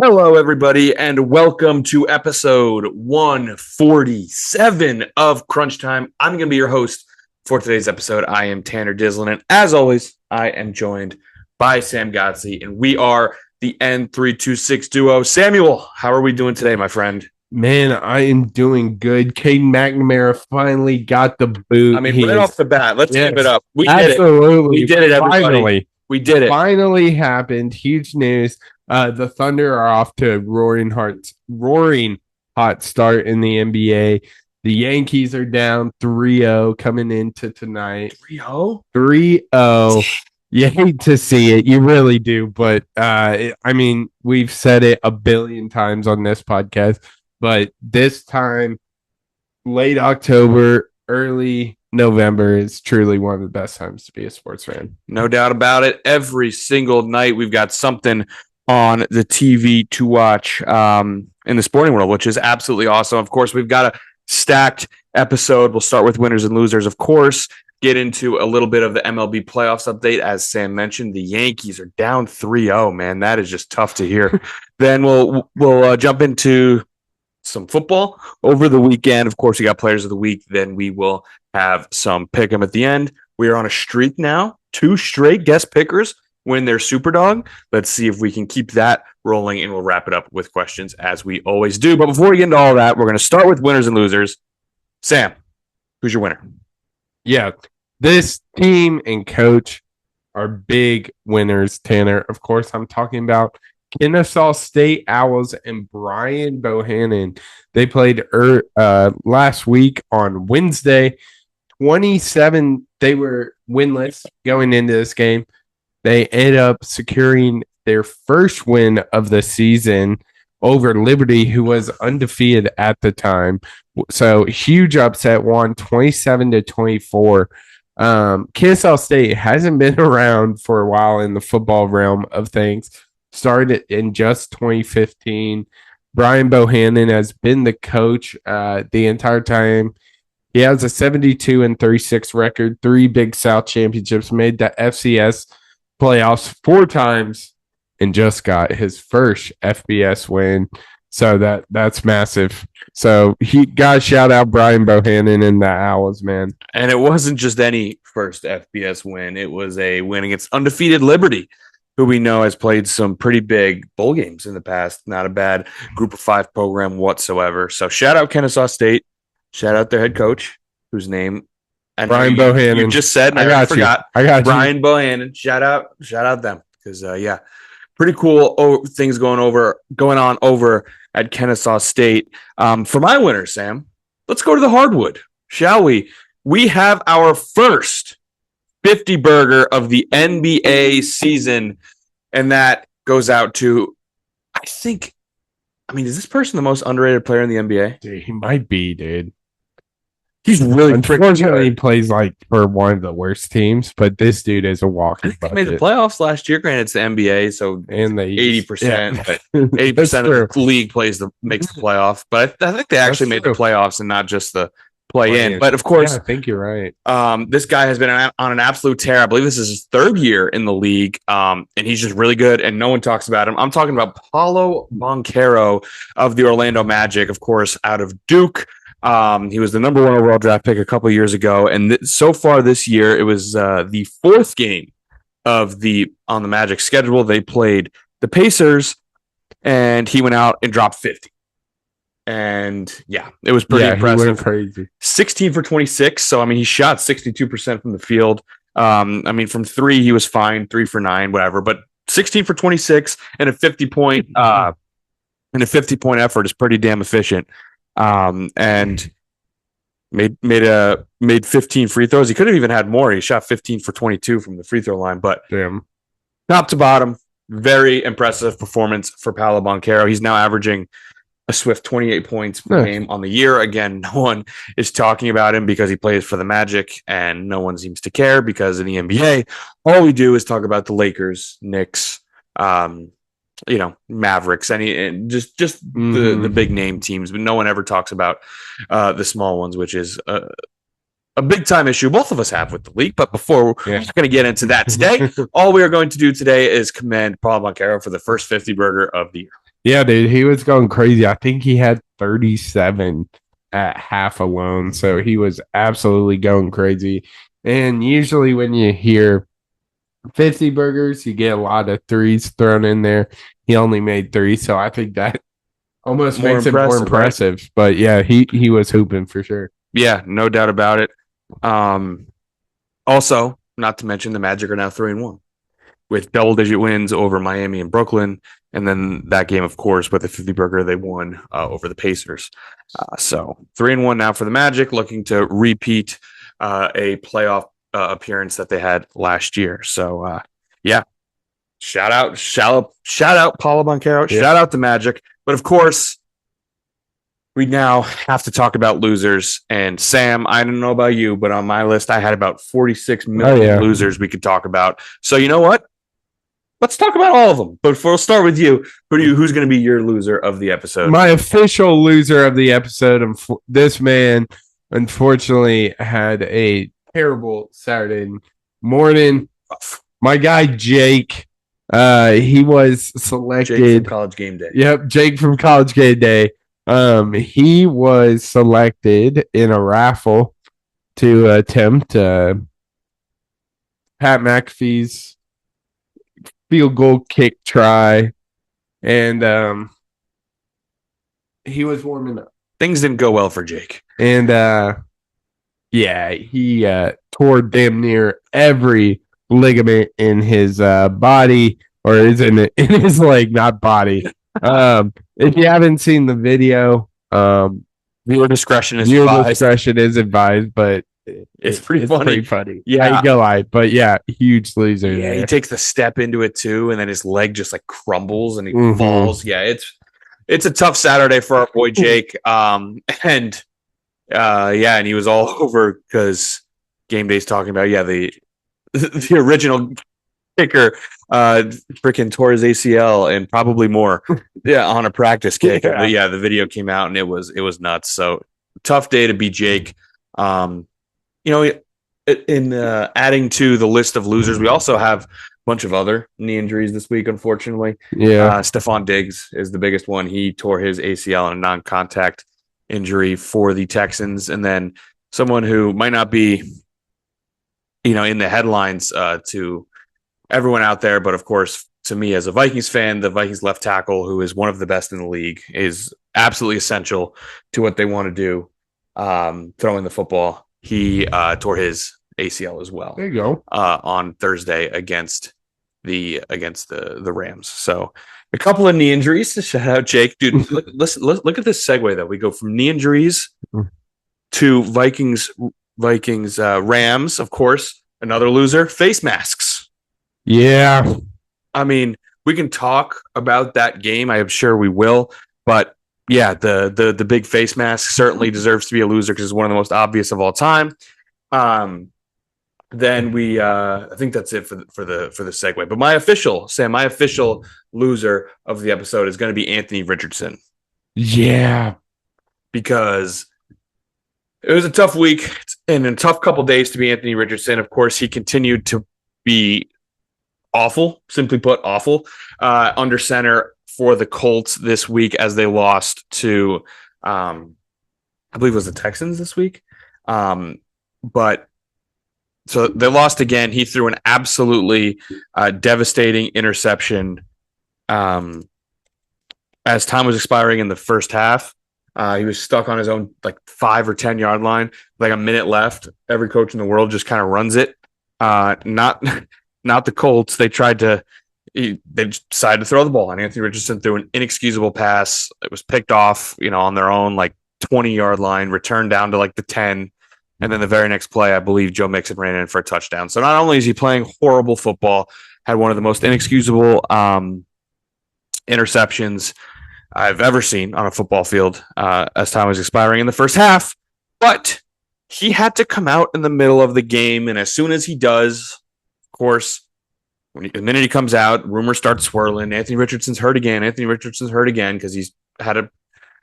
Hello, everybody, and welcome to episode 147 of Crunch Time. I'm going to be your host for today's episode. I am Tanner Dislin, and as always, I am joined by Sam Godsey, and we are the N326 duo. Samuel, how are we doing today, my friend? Man, I am doing good. Caden McNamara finally got the boot. I mean, right off the bat, let's give it up. We did it. Absolutely. We did it, everybody. Finally. We did it. Finally happened. Huge news. The Thunder are off to a roaring hot start in the NBA. The Yankees are down 3-0 coming into tonight. 3-0? 3-0. You hate to see it. You really do. But, we've said it a billion times on this podcast. But this time, late October, early November is truly one of the best times to be a sports fan. No doubt about it. Every single night, we've got something on the TV to watch in the sporting world, which is absolutely awesome. Of course, we've got a stacked episode. We'll start with winners and losers, of course, get into a little bit of the MLB playoffs update. As Sam mentioned, the Yankees are down 3-0, man. That is just tough to hear. Then we'll jump into some football over the weekend. Of course, we got players of the week. Then we will have some pick 'em at the end. We are on a streak now. 2 straight guest pickers win their Superdog. Let's see if we can keep that rolling, and we'll wrap it up with questions as we always do. But before we get into all that, we're going to start with winners and losers. Sam, who's your winner? Yeah, this team and coach are big winners, Tanner. Of course, I'm talking about Kennesaw State Owls and Brian Bohannon. They played last week on Wednesday. 27, they were winless going into this game. They ended up securing their first win of the season over Liberty, who was undefeated at the time. So huge upset, won 27-24. Kennesaw State hasn't been around for a while in the football realm of things. Started in just 2015. Brian Bohannon has been the coach the entire time. He has a 72-36 record, 3 Big South championships, made the FCS playoffs 4 times, and just got his first FBS win. So that's massive. So he got shout out Brian Bohannon and the Owls, man. And it wasn't just any first FBS win. It was a win against undefeated Liberty, who we know has played some pretty big bowl games in the past. Not a bad group of 5 program whatsoever. So shout out Kennesaw State. Shout out their head coach, whose name Brian Bohannon. You just said, and I forgot. I got Brian Bohannon. Shout out them, because pretty cool things going on over at Kennesaw State. For my winner, Sam, let's go to the hardwood, shall we? We have our first 50 burger of the NBA season, and that goes out to, is this person the most underrated player in the NBA? Dude, he might be, dude. He's really unfortunately he plays like for one of the worst teams, but this dude is a walking bucket. They made the playoffs last year. Granted, it's the NBA, so and the 80%, 80% of the league makes the playoff. But I think they actually made the playoffs and not just the play-in. But of course, I think you're right. This guy has been on an absolute tear. I believe this is his 3rd year in the league, and he's just really good, and no one talks about him. I'm talking about Paolo Banchero of the Orlando Magic, of course, out of Duke. He was the number 1 overall draft pick a couple of years ago, and so far this year, it was the 4th game on the Magic schedule. They played the Pacers, and he went out and dropped 50. And yeah, it was pretty impressive. He went crazy. 16 for 26. So he shot 62% from the field. From 3 he was fine, 3 for 9, whatever. But 16 for 26 and a 50-point effort is pretty damn efficient. And made 15 free throws. He could have even had more. He shot 15 for 22 from the free throw line. But top to bottom, very impressive performance for Paolo Banchero. He's now averaging a swift 28 points per game on the year. Again, no one is talking about him because he plays for the Magic, and no one seems to care because in the NBA, all we do is talk about the Lakers, Knicks, Mavericks, and just the big name teams, but no one ever talks about the small ones, which is a big time issue both of us have with the league. But before we're not going to get into that today, all we are going to do today is commend Paolo Banchero for the first 50 burger of the year. Yeah, dude, he was going crazy. I think he had 37 at half alone. So he was absolutely going crazy. And usually when you hear 50 burgers, you get a lot of threes thrown in there. He only made three. So I think that almost More makes it more impressive, impressive. But yeah, he was hooping for sure. Yeah, no doubt about it. Also, not to mention the Magic are now 3-1 with double-digit wins over Miami and Brooklyn, and then that game, of course, with the 50 burger, they won over the Pacers. So 3-1 now for the Magic, looking to repeat a playoff appearance that they had last year. So yeah, shout out, Paolo Banchero, Yeah. shout out the Magic, but of course, we now have to talk about losers. And Sam, I don't know about you, but on my list, I had about 46 million losers we could talk about. So you know what? Let's talk about all of them. But we'll start with you. Who's going to be your loser of the episode? My official loser of the episode. This man, unfortunately, had a terrible Saturday morning. My guy Jake, he was selected. Jake from College Game Day. Yep, Jake from College Game Day. He was selected in a raffle to attempt Pat McAfee's field goal kick try, and he was warming up. Things didn't go well for Jake, and yeah, he tore damn near every ligament in his body, or is in his leg, not body. If you haven't seen the video, viewer discretion is advised, but it's pretty funny. Yeah, I go lie, but yeah, huge loser. Yeah, there. He takes the step into it too, and then his leg just like crumbles and he Mhm. falls. Yeah, it's a tough Saturday for our boy Jake. And he was all over because Game Day's talking about the original kicker freaking tore his ACL and probably more on a practice kick. Yeah. But yeah, the video came out and it was nuts. So tough day to be Jake. In adding to the list of losers, we also have a bunch of other knee injuries this week, unfortunately. Yeah. Stephon Diggs is the biggest one. He tore his ACL in a non-contact injury for the Texans. And then someone who might not be, in the headlines to everyone out there, but of course, to me as a Vikings fan, the Vikings left tackle, who is one of the best in the league, is absolutely essential to what they want to do, throwing the football. He tore his ACL as well. There you go. On Thursday against the Rams. So a couple of knee injuries. Shout out Jake, dude. Look at this segue though. We go from knee injuries to Vikings, Rams. Of course, another loser. Face masks. Yeah. I mean, we can talk about that game. I am sure we will, but yeah, the big face mask certainly deserves to be a loser because it's one of the most obvious of all time. Then we, I think that's it for the segue. But my official loser of the episode is going to be Anthony Richardson. Yeah, because it was a tough week and a tough couple days to be Anthony Richardson. Of course, he continued to be awful, simply put, awful, under center for the Colts this week as they lost to, I believe it was the Texans this week. But so they lost again. He threw an absolutely devastating interception as time was expiring in the first half. He was stuck on his own 5 or 10 yard line, like a minute left. Every coach in the world just kind of runs it. Not the Colts. They decided to throw the ball, and Anthony Richardson threw an inexcusable pass. It was picked off, on their own 20 yard line, returned down to the 10. And then the very next play, I believe Joe Mixon ran in for a touchdown. So not only is he playing horrible football, had one of the most inexcusable interceptions I've ever seen on a football field as time was expiring in the first half, but he had to come out in the middle of the game. And as soon as he does, of course, the minute he comes out, rumors start swirling. Anthony Richardson's hurt again. Because he's had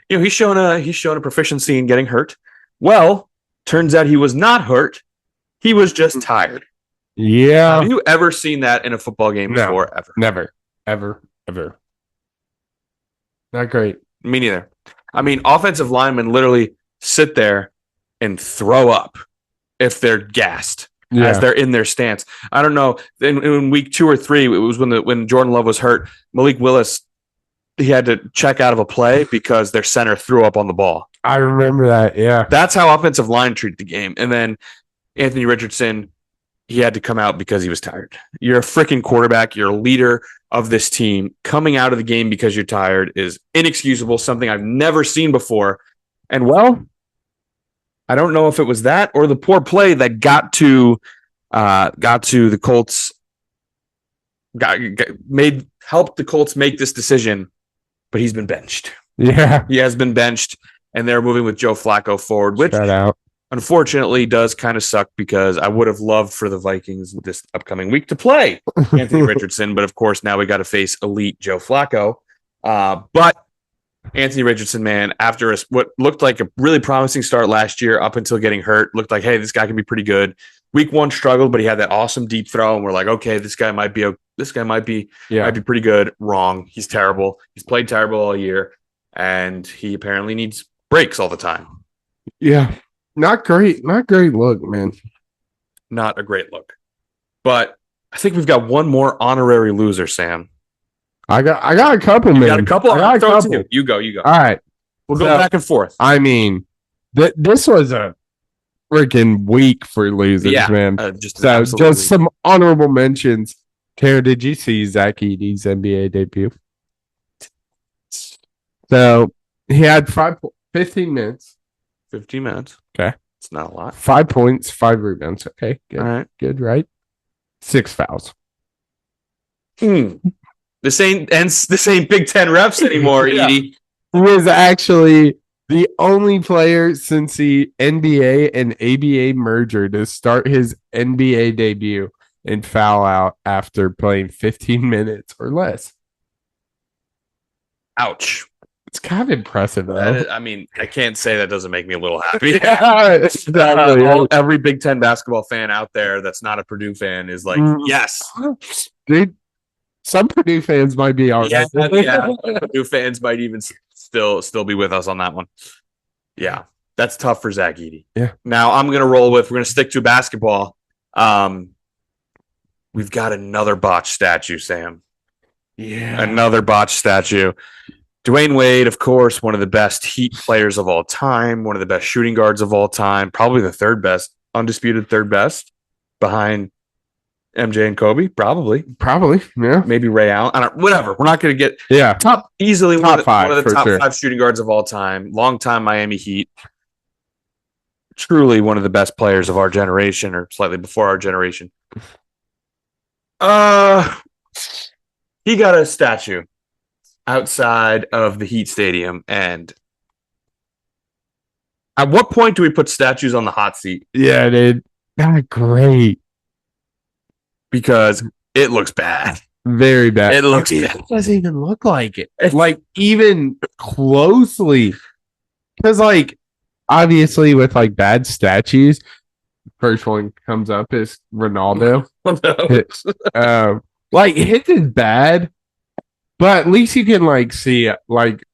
he's shown a proficiency in getting hurt. Well, turns out he was not hurt. He was just tired. Yeah. Have you ever seen that in a football game before? Ever? Never. Ever. Not great. Me neither. I mean, offensive linemen literally sit there and throw up if they're gassed as they're in their stance. I don't know. In week 2 or 3, it was when Jordan Love was hurt. Malik Willis, he had to check out of a play because their center threw up on the ball. I remember that. Yeah, that's how offensive line treated the game. And then Anthony Richardson, he had to come out because he was tired. You're a freaking quarterback. You're a leader of this team. Coming out of the game because you're tired is inexcusable, something I've never seen before. And, well, I don't know if it was that or the poor play that got to the Colts, helped the Colts make this decision, but he's been benched. Yeah. He has been benched, and they're moving with Joe Flacco forward, which unfortunately does kind of suck because I would have loved for the Vikings this upcoming week to play Anthony Richardson, but of course now we got to face elite Joe Flacco. But Anthony Richardson, man, after what looked like a really promising start last year up until getting hurt, looked like, hey, this guy can be pretty good. Week 1 struggled, but he had that awesome deep throw, and we're like, okay, this guy might be pretty good. Wrong. He's terrible. He's played terrible all year, and he apparently needs breaks all the time. Yeah. Not great look, man. Not a great look. But I think we've got one more honorary loser, Sam. I got a couple, man. You got a couple? I got a couple. You go. All right. We'll go back and forth. I mean, this was a freaking week for losers, man. Just some honorable mentions. Tara, did you see Zach Edey's NBA debut? So he had 15 minutes. 15 minutes. Okay. It's not a lot. 5 points, 5 rebounds. Okay. Good. All right. Good, right? 6 fouls. This ain't Big Ten refs anymore, Yeah. Edey. He was actually the only player since the NBA and ABA merger to start his NBA debut and foul out after playing 15 minutes or less. Ouch. It's kind of impressive, though. I can't say that doesn't make me a little happy. Every Big Ten basketball fan out there that's not a Purdue fan is like, yes. Dude, some Purdue fans might be all right. Yeah. Purdue fans might even still be with us on that one. Yeah, that's tough for Zach Edey. Yeah. Now we're going to stick to basketball. We've got another botched statue, Sam. Yeah. Another botched statue. Dwayne Wade, of course, one of the best Heat players of all time, one of the best shooting guards of all time, probably the third best, undisputed third best behind MJ and Kobe, probably, yeah, maybe Ray Allen. Whatever. We're not going to get top one of the top sure. 5 shooting guards of all time. Long-time Miami Heat. Truly one of the best players of our generation, or slightly before our generation. He got a statue outside of the Heat Stadium, and at what point do we put statues on the hot seat? Yeah, dude, not great. Because it looks bad. Very bad. It looks bad. It doesn't even look like it. Like, even closely. Because, like, obviously with, like, bad statues, first one comes up is Ronaldo. Like, his is bad, but at least you can, like, see it. Like,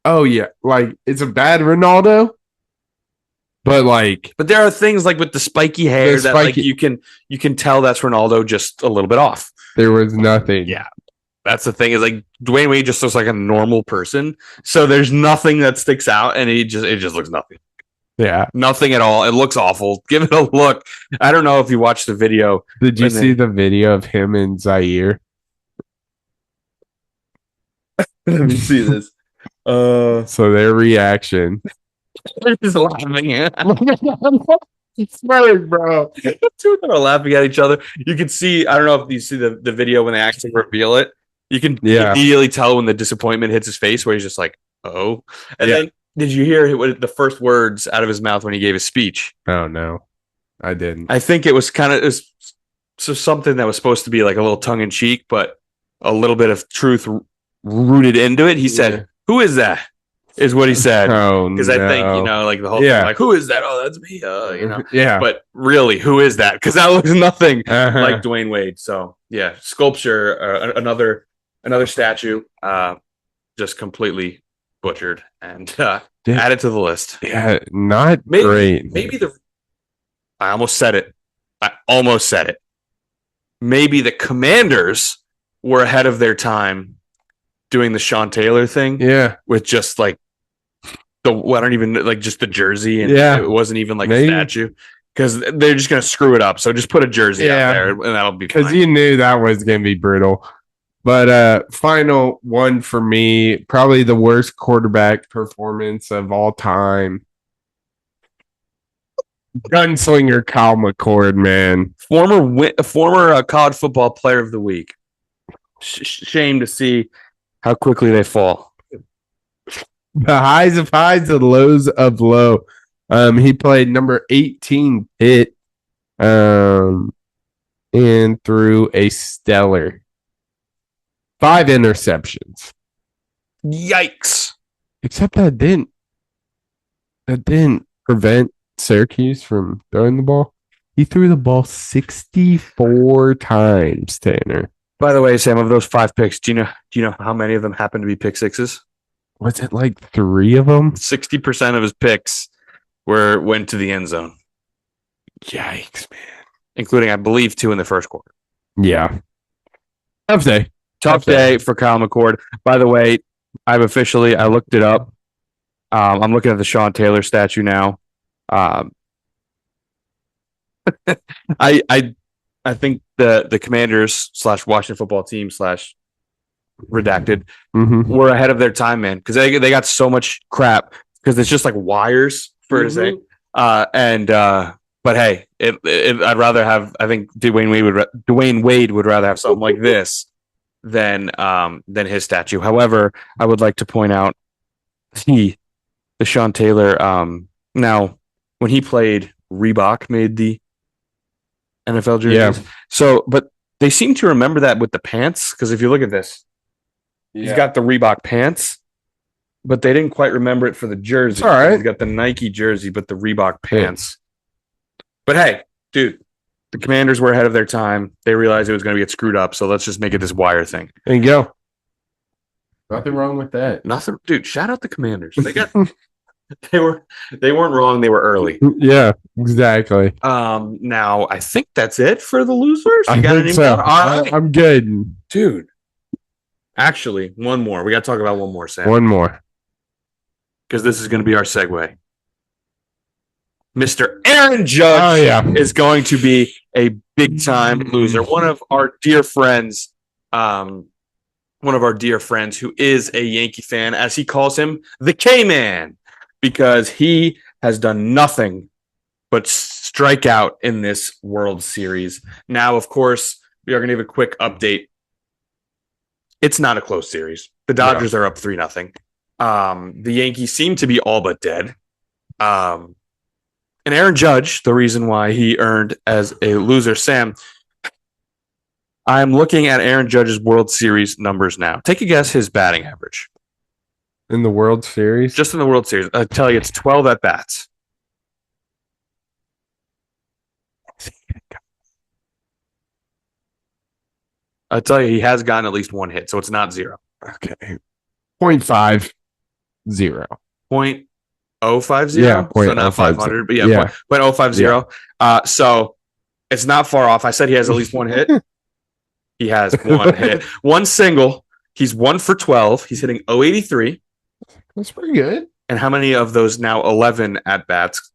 oh, yeah. Like, it's a bad Ronaldo. But there are things like with the spiky hair that like you can tell that's Ronaldo just a little bit off. There was nothing. Yeah. That's the thing is like Dwayne Wade just looks like a normal person. So there's nothing that sticks out and it just looks nothing. Yeah. Nothing at all. It looks awful. Give it a look. I don't know if you watched the video. Did you see the video of him and Zaire? Let me see this. So their reaction. They're just laughing. It's funny, bro. Two are laughing at each other. You can see, I don't know if you see the video when they actually reveal it. You can immediately tell when the disappointment hits his face where he's just like, oh. And then did you hear the first words out of his mouth when he gave his speech? Oh, no. I didn't. I think it was something that was supposed to be like a little tongue in cheek, but a little bit of truth rooted into it. He said, "Who is that?" Is what he said. Oh, because I think, like the whole thing, like, who is that? Oh, that's me. Yeah. But really, who is that? Because that looks nothing like Dwayne Wade. So yeah, sculpture, another statue. just completely butchered and added to the list. Yeah, not great. I almost said it. Maybe the Commanders were ahead of their time doing the Sean Taylor thing. Yeah. With just like just the jersey. And it wasn't even like a statue. Because they're just going to screw it up. So just put a jersey out there and that'll be fine. Because you knew that was going to be brutal. But final one for me, probably the worst quarterback performance of all time. Gunslinger Kyle McCord, man. Former college football player of the week. Shame to see how quickly they fall. The highs of highs, the lows of low. He played number 18 Pitt and threw a stellar 5 interceptions. Yikes. Except that didn't prevent Syracuse from throwing the ball. He threw the ball 64 times, Tanner. By the way, Sam, of those 5 picks, do you know how many of them happen to be pick sixes? Was it like 3 of them? 60% of his picks went to the end zone. Yikes, man. Including, I believe, 2 in the first quarter. Yeah. Tough day. Tough day for Kyle McCord. By the way, I looked it up. I'm looking at the Sean Taylor statue now. I think the Commanders / Washington football team / redacted were ahead of their time, man, because they got so much crap because it's just like wires for his thing. But hey, I'd rather have. I think Dwayne Wade would rather have something like this than his statue. However, I would like to point out the Sean Taylor. Now, when he played, Reebok made the NFL jerseys. Yeah. So, but they seem to remember that with the pants, because if you look at this, he's got the Reebok pants, but they didn't quite remember it for the jersey. All right. He's got the Nike jersey, but the Reebok pants. But hey, dude, the Commanders were ahead of their time. They realized it was going to get screwed up, so let's just make it this wire thing. There you go. Nothing wrong with that. Nothing, dude. Shout out the Commanders. They weren't wrong. They were early. Yeah, exactly. Now I think that's it for the losers. I think so. All right. I'm good, dude. Actually, one more. We got to talk about one more, Sam. One more, because this is going to be our segue. Mr. Aaron Judge is going to be a big time loser. One of our dear friends, who is a Yankee fan, as he calls him, the K-Man. Because he has done nothing but strike out in this World Series. Now, of course, we are going to give a quick update. It's not a close series. The Dodgers are up 3-0. The Yankees seem to be all but dead. And Aaron Judge, the reason why he earned as a loser, Sam, I'm looking at Aaron Judge's World Series numbers now. Take a guess his batting average. In the World Series? Just in the World Series. I tell you, it's 12 at-bats. I tell you, he has gotten at least one hit, so it's not 0. Okay. 0.50. 0.050? Yeah, so not 500, but 0.050. So it's not far off. I said he has at least one hit. He has one hit. One single. He's 1 for 12. He's hitting .083. That's pretty good. And how many of those now 11 at-bats,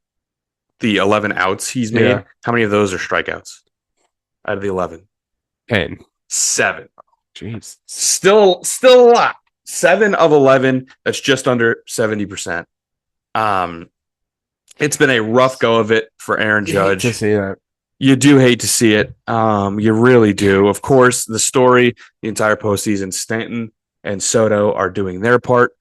the 11 outs he's made, how many of those are strikeouts out of the 11? 10. 7. Jeez. Still a lot. 7 of 11. That's just under 70%. It's been a rough go of it for Aaron Judge. You hate to see that. You do hate to see it. You really do. Of course, the story, the entire postseason, Stanton and Soto are doing their part.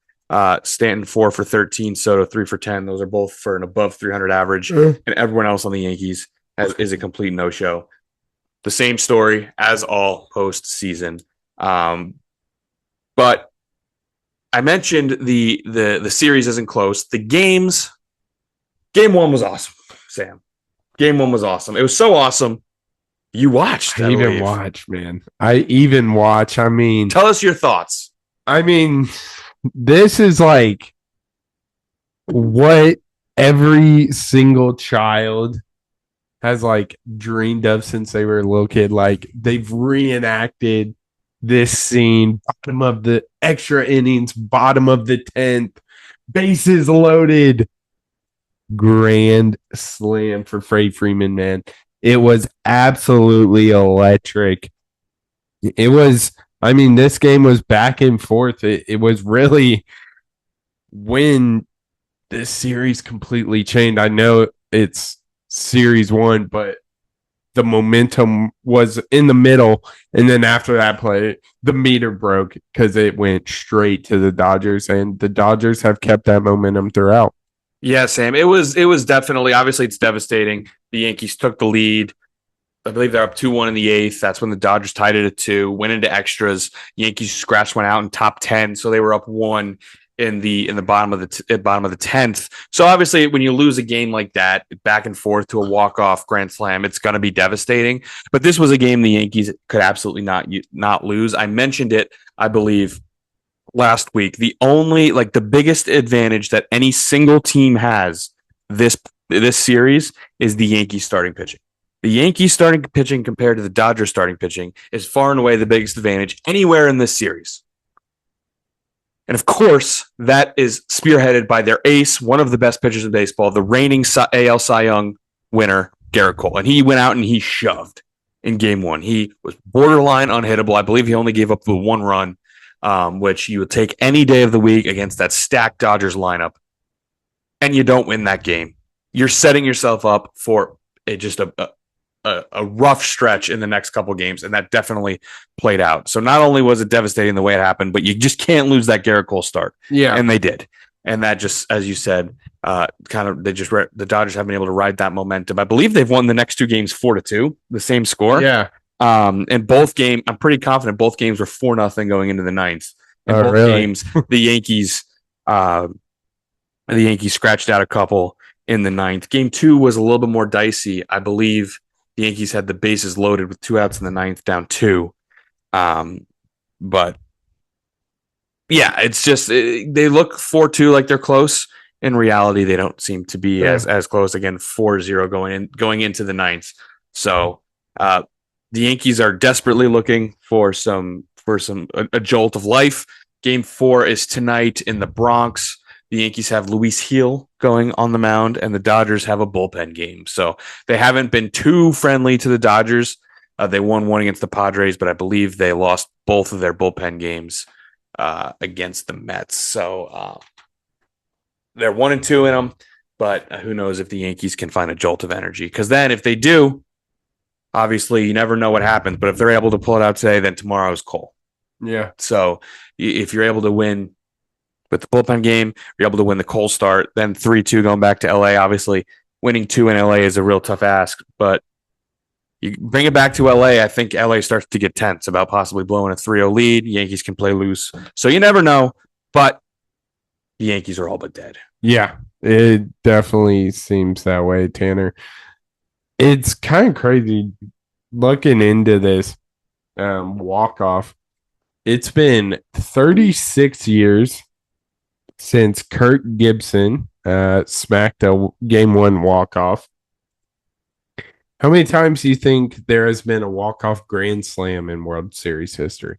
Stanton 4 for 13, Soto 3 for 10. Those are both for an above 300 average. And everyone else on the Yankees is a complete no-show. The same story as all postseason. But I mentioned the series isn't close. The game 1 was awesome, Sam. Game 1 was awesome. It was so awesome. You watched. I even watch. I mean, tell us your thoughts. I mean, This is like what every single child has like dreamed of since they were a little kid. Like they've reenacted this scene, bottom of the extra innings, bottom of the 10th, bases loaded, grand slam for Freddie Freeman, man. It was absolutely electric. It was, I mean, this game was back and forth. It was really when this series completely changed. I know it's series one, but the momentum was in the middle. And then after that play, the meter broke because it went straight to the Dodgers, and the Dodgers have kept that momentum throughout. Yeah, Sam. It was definitely, obviously it's devastating. The Yankees took the lead. I believe they're up 2-1 in the eighth. That's when the Dodgers tied it at 2, went into extras. Yankees scratched one out in top 10, so they were up 1 in the bottom of the 10th. So obviously, when you lose a game like that, back and forth to a walk-off grand slam, it's going to be devastating. But this was a game the Yankees could absolutely not lose. I mentioned it, I believe, last week. The biggest advantage that any single team has this series is the Yankees starting pitching. The Yankees starting pitching compared to the Dodgers starting pitching is far and away the biggest advantage anywhere in this series. And of course, that is spearheaded by their ace, one of the best pitchers in baseball, the reigning AL Cy Young winner, Gerrit Cole. And he went out and he shoved in game 1. He was borderline unhittable. I believe he only gave up the 1 run, which you would take any day of the week against that stacked Dodgers lineup. And you don't win that game. You're setting yourself up for a rough stretch in the next couple games, and that definitely played out. So not only was it devastating the way it happened, but you just can't lose that Gerrit Cole start. Yeah, and they did, and that just, as you said, the Dodgers have been able to ride that momentum. I believe they've won the next 2 games 4-2, the same score. Yeah, and both games, I'm pretty confident both games were 4-0 going into the 9th. In both games, the Yankees scratched out a couple in the 9th. Game 2 was a little bit more dicey. I believe the Yankees had the bases loaded with 2 outs in the 9th, down 2. But yeah, it's just they look 4-2 like they're close. In reality, they don't seem to be as close. Again, 4-0 going into the 9th. So the Yankees are desperately looking for a jolt of life. Game 4 is tonight in the Bronx. The Yankees have Luis Gil going on the mound, and the Dodgers have a bullpen game. So they haven't been too friendly to the Dodgers. They won 1 against the Padres, but I believe they lost both of their bullpen games against the Mets. So they're 1-2 in them, but who knows if the Yankees can find a jolt of energy. Because then if they do, obviously you never know what happens. But if they're able to pull it out today, then tomorrow's Cole. Yeah. So if you're able to win with the bullpen game, you're able to win the Cole start, then 3-2 going back to LA. Obviously, winning 2 in LA is a real tough ask, but you bring it back to LA, I think LA starts to get tense about possibly blowing a 3-0 lead. Yankees can play loose. So you never know, but the Yankees are all but dead. Yeah, it definitely seems that way, Tanner. It's kind of crazy looking into this walk-off. It's been 36 years since Kirk Gibson smacked a game 1 walk-off. How many times do you think there has been a walk-off grand slam in World Series history?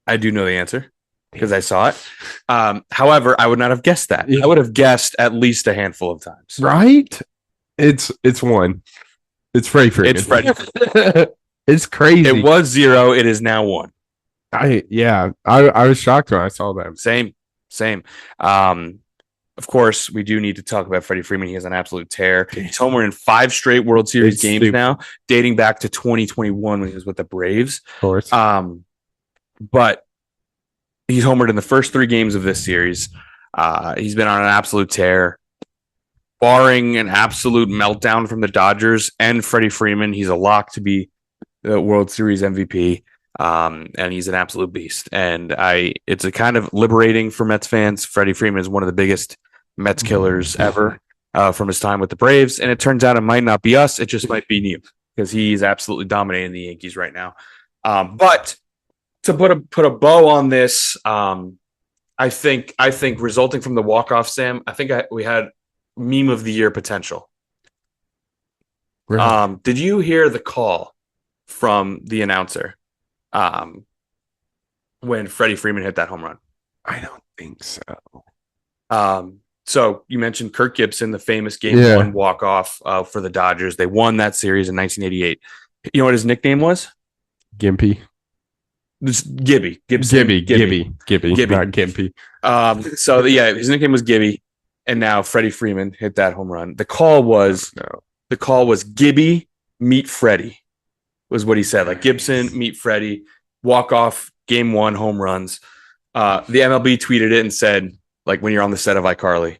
I do know the answer because I saw it. However, I would not have guessed that. Yeah. I would have guessed at least a handful of times. Right? It's 1. It's Freddie Freeman. It's Freddie. It's crazy. It was 0. It is now 1. I was shocked when I saw that. Same. Of course, we do need to talk about Freddie Freeman. He has an absolute tear. He's homered in 5 straight World Series games now, dating back to 2021 when he was with the Braves. Of course. But he's homered in the first 3 games of this series. He's been on an absolute tear. Barring an absolute meltdown from the Dodgers and Freddie Freeman, he's a lock to be the World Series MVP. And he's an absolute beast. And it's a kind of liberating for Mets fans. Freddie Freeman is one of the biggest Mets killers ever from his time with the Braves. And it turns out it might not be us. It just might be you because he's absolutely dominating the Yankees right now. But to put a bow on this, I think resulting from the walk-off, Sam, I think we had meme of the year potential. Really? Did you hear the call from the announcer when Freddie Freeman hit that home run? I don't think so. So you mentioned Kirk Gibson, the famous Game 1 walk-off for the Dodgers. They won that series in 1988. You know what his nickname was? Gimpy. Gibby. Gibby. Not Gimpy. His nickname was Gibby, and now Freddie Freeman hit that home run. The call was Gibby meet Freddie, was what he said. Like Gibson meet Freddie, walk off Game 1 home runs. The MLB tweeted it and said, like when you're on the set of iCarly,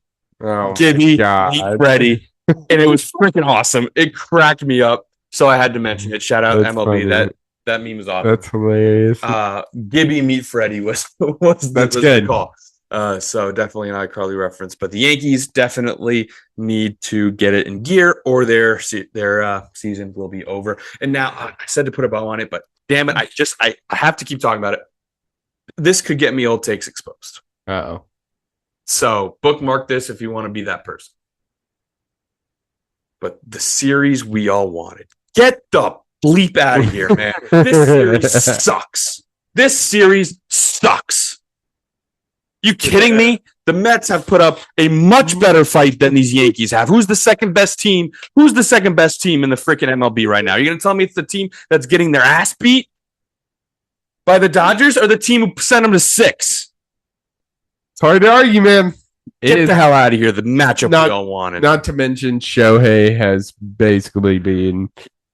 Gibby meet Freddie, and it was freaking awesome. It cracked me up, so I had to mention it. Shout out MLB. Funny. That meme was awesome. That's hilarious. Gibby meet Freddie was good. The call. So definitely an iCarly reference. But the Yankees definitely need to get it in gear, or their season will be over. And now I said to put a bow on it, but damn it, I have to keep talking about it. This could get me old takes exposed. Uh-oh. So bookmark this if you want to be that person. But the series we all wanted. Get the bleep out of here, man. This series sucks. This series sucks. You kidding me? The Mets have put up a much better fight than these Yankees have. Who's the second best team? Who's the second best team in the freaking MLB right now? You're going to tell me it's the team that's getting their ass beat by the Dodgers, or the team who sent them to 6? It's hard to argue, man. Get the hell out of here. The matchup we all wanted. Not to mention Shohei has basically been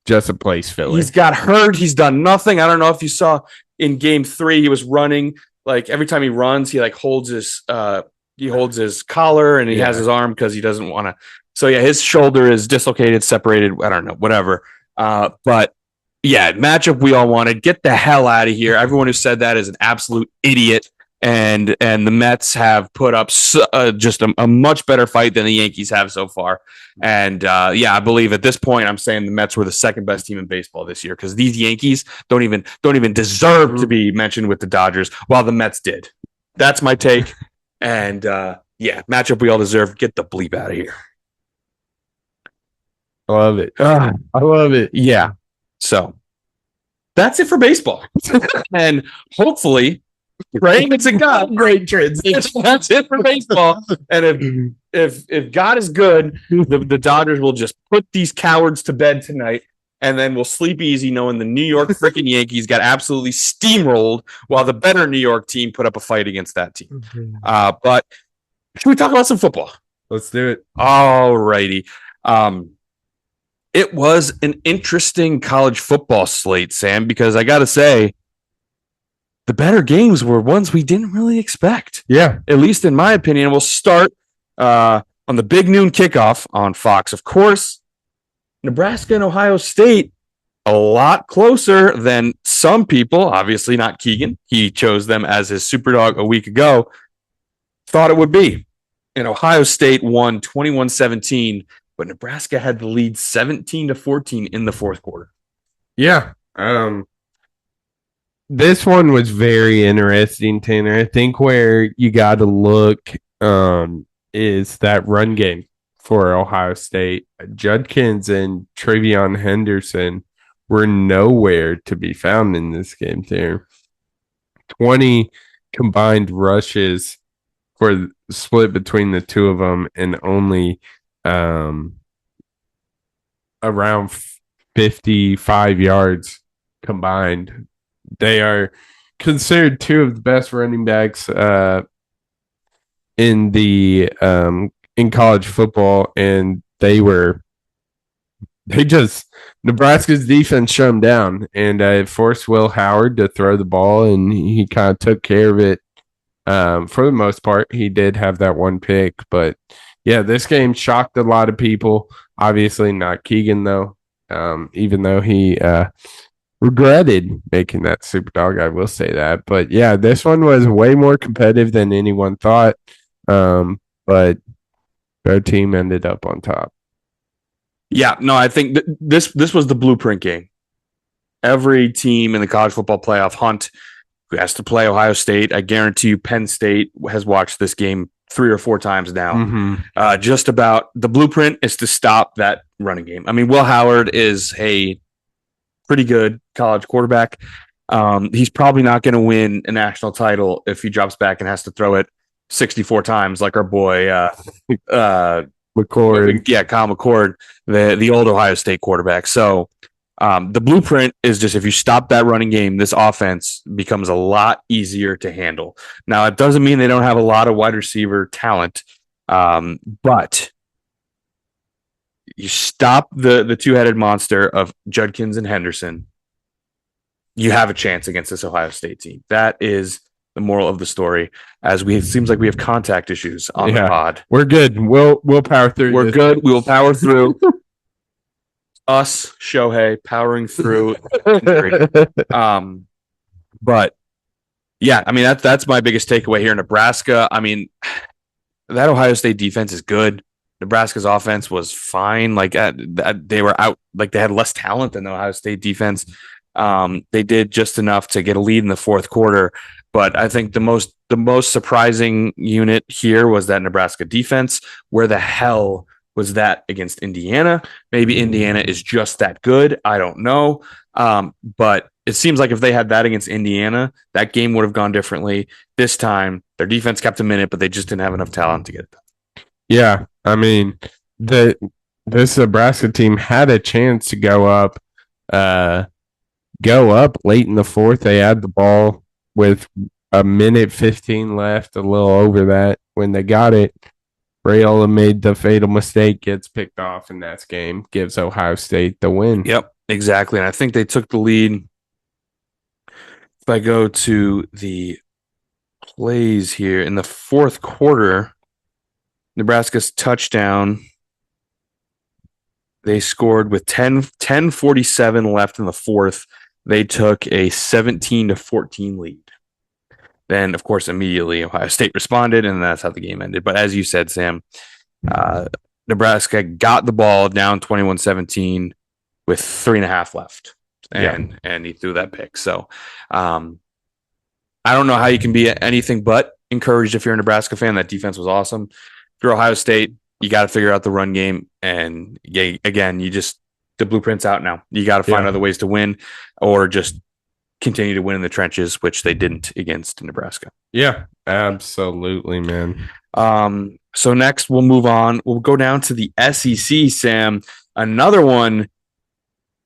just a place filler. He's got hurt. He's done nothing. I don't know if you saw in Game 3, he was running. Like every time he runs, he like holds his collar, and he has his arm because he doesn't want to. So yeah, his shoulder is dislocated, separated. I don't know, whatever. But yeah, matchup we all wanted. Get the hell out of here. Everyone who said that is an absolute idiot. And the Mets have put up just a much better fight than the Yankees have so far. And I believe at this point I'm saying the Mets were the second best team in baseball this year, because these Yankees don't even deserve to be mentioned with the Dodgers, while the Mets did. That's my take. And matchup we all deserve. Get the bleep out of here. I love it. I love it. Yeah. So that's it for baseball. And hopefully, praying to God. Great transition. That's it for baseball. And if God is good, the Dodgers will just put these cowards to bed tonight, and then we'll sleep easy knowing the New York freaking Yankees got absolutely steamrolled, while the better New York team put up a fight against that team. But should we talk about some football? Let's do it. All righty. It was an interesting college football slate, Sam, because I got to say, the better games were ones we didn't really expect. Yeah. At least in my opinion. We'll start on the big noon kickoff on Fox. Of course, Nebraska and Ohio State, a lot closer than some people, obviously not Keegan. He chose them as his Superdog a week ago, thought it would be. And Ohio State won 21-17, but Nebraska had the lead 17-14 in the fourth quarter. Yeah. This one was very interesting, Tanner. I think where you got to look is that run game for Ohio State. Judkins and Travion Henderson were nowhere to be found in this game there. 20 combined rushes for the split between the two of them, and only around 55 yards combined. They are considered two of the best running backs in college football, and Nebraska's defense shut them down, and it forced Will Howard to throw the ball, and he kind of took care of it for the most part. He did have that one pick, but yeah, this game shocked a lot of people. Obviously not Keegan, though, even though he regretted making that Superdog, I will say that. But yeah, this one was way more competitive than anyone thought. But our team ended up on top. Yeah, no, I think this was the blueprint game. Every team in the college football playoff hunt who has to play Ohio State. I guarantee you Penn State has watched this game 3 or 4 times now. Mm-hmm. Just about the blueprint is to stop that running game. I mean, Will Howard is a pretty good college quarterback. He's probably not going to win a national title if he drops back and has to throw it 64 times like our boy McCord. Yeah, Kyle McCord, the old Ohio State quarterback. So the blueprint is just if you stop that running game, this offense becomes a lot easier to handle. Now, it doesn't mean they don't have a lot of wide receiver talent, but you stop the two-headed monster of Judkins and Henderson, you have a chance against this Ohio State team. That is the moral of the story. It seems like we have contact issues on the pod. We're good. We'll power through. We're good. We will power through. Us, Shohei, powering through. But yeah, I mean that's my biggest takeaway here in Nebraska. I mean, that Ohio State defense is good. Nebraska's offense was fine. Like they were out, like they had less talent than the Ohio State defense. They did just enough to get a lead in the fourth quarter. But I think the most surprising unit here was that Nebraska defense. Where the hell was that against Indiana? Maybe Indiana is just that good. I don't know. But it seems like if they had that against Indiana, that game would have gone differently. This time, their defense kept them in it, but they just didn't have enough talent to get it done. Yeah, I mean, this Nebraska team had a chance to go up late in the fourth. They had the ball with a minute 15 left, a little over that. When they got it, Rayola made the fatal mistake, gets picked off, and that's game. Gives Ohio State the win. Yep, exactly. And I think they took the lead. If I go to the plays here in the fourth quarter, Nebraska's touchdown, they scored with 10:47 left in the fourth. They took a 17-14 lead. Then, of course, immediately Ohio State responded, and that's how the game ended. But as you said, Sam, Nebraska got the ball down 21-17 with 3.5 left, and he threw that pick. So I don't know how you can be anything but encouraged if you're a Nebraska fan. That defense was awesome. If you're Ohio State, you got to figure out the run game. And again, the blueprint's out now. You got to find other ways to win or just continue to win in the trenches, which they didn't against Nebraska. Yeah, absolutely, man. So next we'll move on. We'll go down to the SEC, Sam. Another one.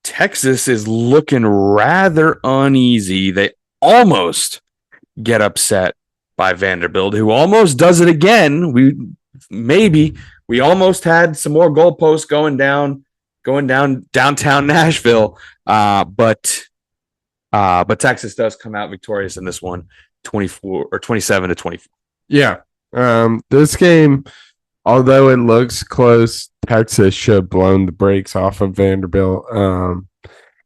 Texas is looking rather uneasy. They almost get upset by Vanderbilt, who almost does it again. We almost had some more goalposts going down downtown Nashville. But Texas does come out victorious in this one, 27-24. Yeah. This game, although it looks close, Texas should have blown the brakes off of Vanderbilt.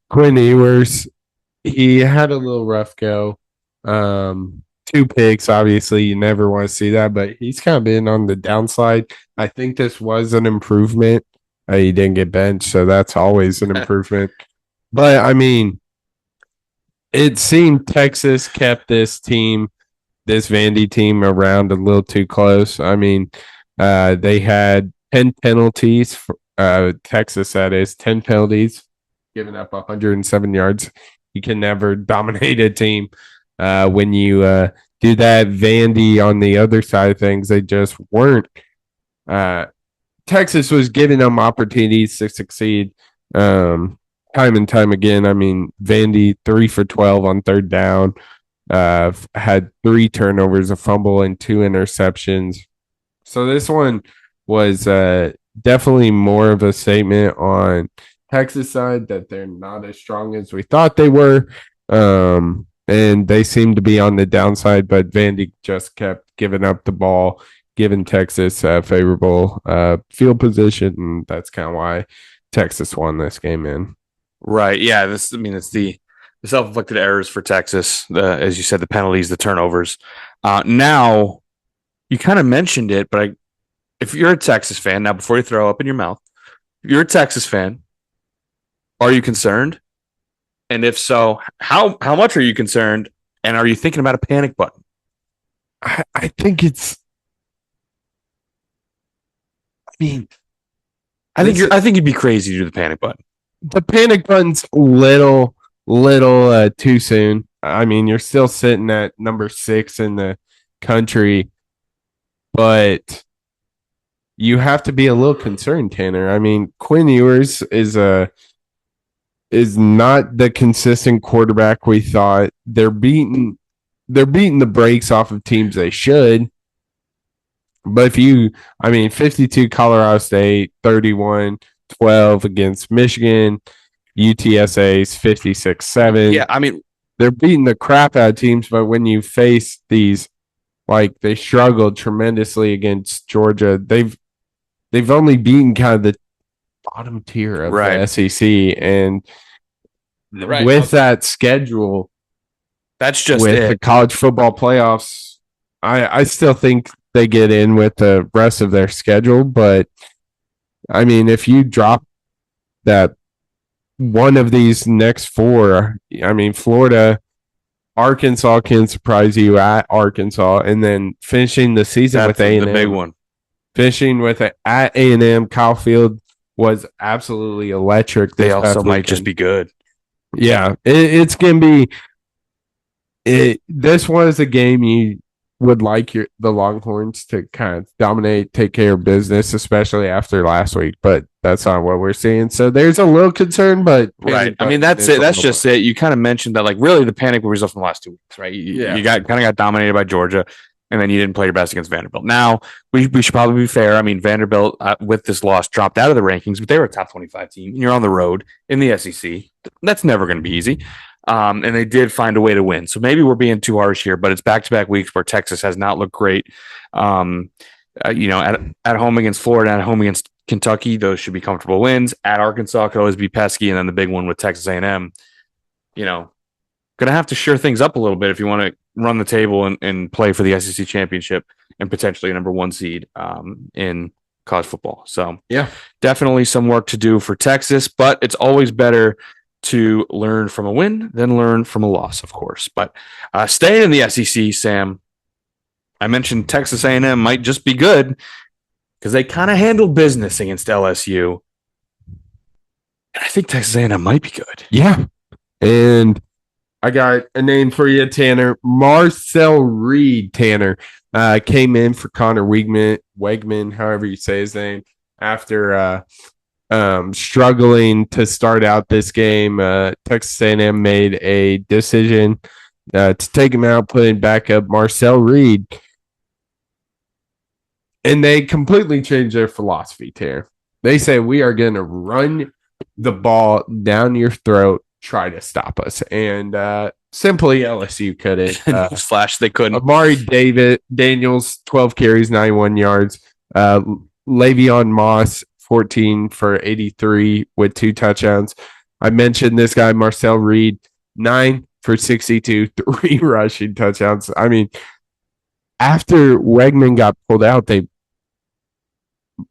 Quinn Ewers, he had a little rough go. 2 picks, obviously, you never want to see that, but he's kind of been on the downside. I think this was an improvement. He didn't get benched, so that's always an improvement. But, I mean, it seemed Texas kept this Vandy team around a little too close. I mean, they had 10 penalties. Texas, that is, 10 penalties, giving up 107 yards. You can never dominate a team. When you do that, Vandy on the other side of things, they just weren't. Texas was giving them opportunities to succeed time and time again. I mean, Vandy 3 for 12 on third down, had 3 turnovers, a fumble, and 2 interceptions. So this one was definitely more of a statement on Texas side that they're not as strong as we thought they were. And they seem to be on the downside, but Vandy just kept giving up the ball, giving Texas a favorable field position, and that's kind of why Texas won this game in. Right. Yeah. It's the self-inflicted errors for Texas. As you said, the penalties, the turnovers. Now, you kind of mentioned it, but if you're a Texas fan, now before you throw up in your mouth, if you're a Texas fan, are you concerned? And if so, how much are you concerned? And are you thinking about a panic button? I think it's. I mean, I think you'd be crazy to do the panic button. The panic button's little too soon. I mean, you're still sitting at number 6 in the country, but you have to be a little concerned, Tanner. I mean, Quinn Ewers is not the consistent quarterback we thought. They're beating the brakes off of teams they should. But 52 Colorado State, 31-12 against Michigan, UTSA's 56-7. Yeah, I mean, they're beating the crap out of teams, but when you face these, like, they struggled tremendously against Georgia. They've only beaten kind of the bottom tier of the SEC, and with that schedule, that's just with the college football playoffs. I still think they get in with the rest of their schedule, but I mean, if you drop that one of these next 4, I mean, Florida, Arkansas can surprise you at Arkansas, and then finishing the season with A&M. The big one. Finishing with it at A&M, Kyle Field was absolutely electric. They also might just be good. Yeah, it's going to be. This was a game you would like the Longhorns to kind of dominate, take care of business, especially after last week. But that's not what we're seeing. So there's a little concern, but right. I mean, that's it. That's just it. You kind of mentioned that, like, really the panic will result from the last 2 weeks, right? You got dominated by Georgia, and then you didn't play your best against Vanderbilt. Now we should probably be fair. I mean, Vanderbilt with this loss dropped out of the rankings, but they were a top 25 team. You're on the road in the SEC. That's never going to be easy. And they did find a way to win. So maybe we're being too harsh here, but it's back-to-back weeks where Texas has not looked great. At home against Florida, at home against Kentucky, those should be comfortable wins. At Arkansas could always be pesky, and then the big one with Texas A&M. Going to have to shore things up a little bit if you want to run the table and play for the SEC championship and potentially a number 1 seed in college football. So yeah, definitely some work to do for Texas, but it's always better to learn from a win than learn from a loss, of course. But staying in the SEC, Sam, I mentioned Texas A&M might just be good because they kind of handled business against LSU. And I think Texas A&M might be good. Yeah. And I got a name for you, Tanner. Marcel Reed, Tanner, came in for Connor Wegman, however you say his name, after struggling to start out this game. Texas A&M made a decision to take him out, put him back up Marcel Reed. And they completely changed their philosophy, Tanner. They say, we are going to run the ball down your throat, try to stop us. And simply LSU couldn't. They couldn't. Amari Daniels, 12 carries, 91 yards. Le'Veon Moss, 14 for 83 with 2 touchdowns. I mentioned this guy, Marcel Reed, 9 for 62, 3 rushing touchdowns. I mean, after Wegman got pulled out,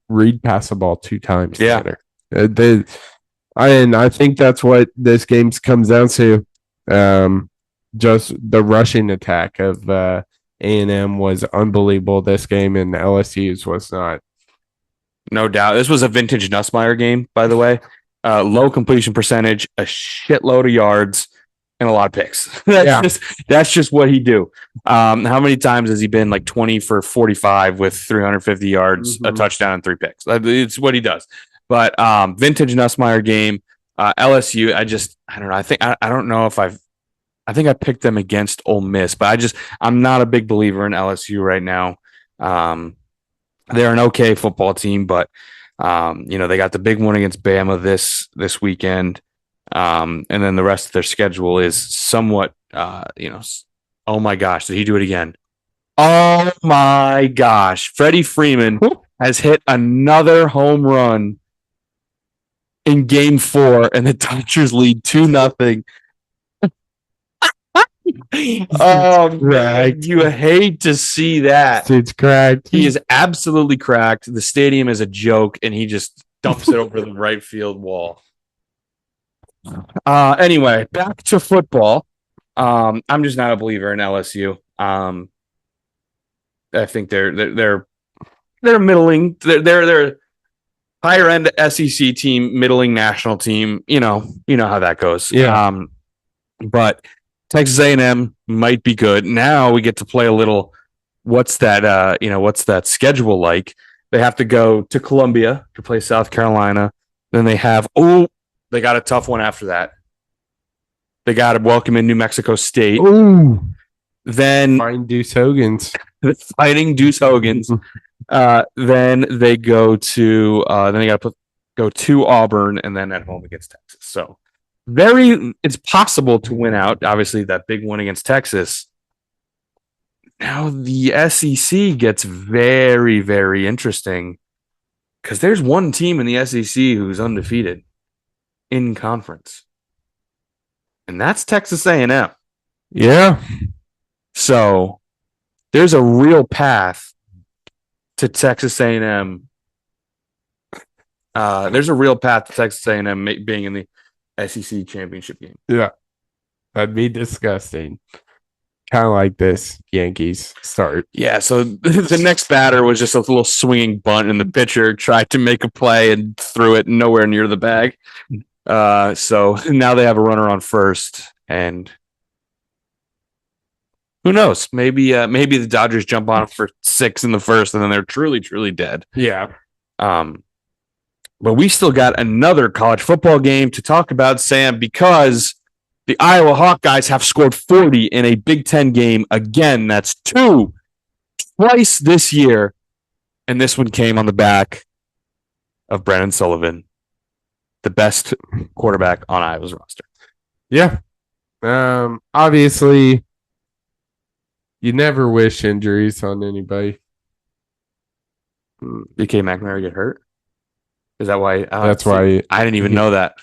Reed passed the ball 2 times. Yeah. I think that's what this game comes down to. Just the rushing attack of A&M was unbelievable this game, and LSU's was not. No doubt. This was a vintage Nussmeier game, by the way. Low completion percentage, a shitload of yards, and a lot of picks. That's just what he do. How many times has he been like 20 for 45 with 350 yards, a touchdown, and 3 picks? It's what he does. But vintage Nussmeier game. LSU, I don't know. I don't know if I think I picked them against Ole Miss, but I'm not a big believer in LSU right now. They're an okay football team, but they got the big one against Bama this weekend. And then the rest of their schedule is somewhat, oh my gosh, did he do it again? Oh my gosh. Freddie Freeman has hit another home run in game 4, and the Dodgers lead 2-0. Oh, man, you hate to see that. It's cracked. He is absolutely cracked. The stadium is a joke, and he just dumps it over the right field wall. Anyway, back to football. I'm just not a believer in LSU. I think they're middling. They're higher end SEC team, middling national team. You know how that goes. Yeah. But Texas A&M might be good. Now we get to play a little. What's that? What's that schedule like? They have to go to Columbia to play South Carolina. Then they got a tough one after that. They got to welcome in New Mexico State. Ooh. Then Find Deuce Hogans. Fighting Deuce Hogans. Then they go to then they got to go to Auburn and then at home against Texas. So it's possible to win out. Obviously, that big one against Texas. Now the SEC gets very, very interesting because there's one team in the SEC who's undefeated in conference, and that's Texas A&M. Yeah. So there's a real path to Texas A&M. There's a real path to Texas A&M being in the SEC championship game. Yeah. That'd be disgusting. Kind of like this Yankees start. Yeah, so the next batter was just a little swinging bunt, and the pitcher tried to make a play and threw it nowhere near the bag. So now they have a runner on first, and who knows? Maybe the Dodgers jump on for 6 in the first, and then they're truly, truly dead. Yeah. But we still got another college football game to talk about, Sam, because the Iowa Hawkeyes have scored 40 in a Big Ten game again. That's twice this year, and this one came on the back of Brennan Sullivan, the best quarterback on Iowa's roster. Yeah. Obviously, you never wish injuries on anybody. BK McNamara get hurt? Is that why? That's why I didn't even know that.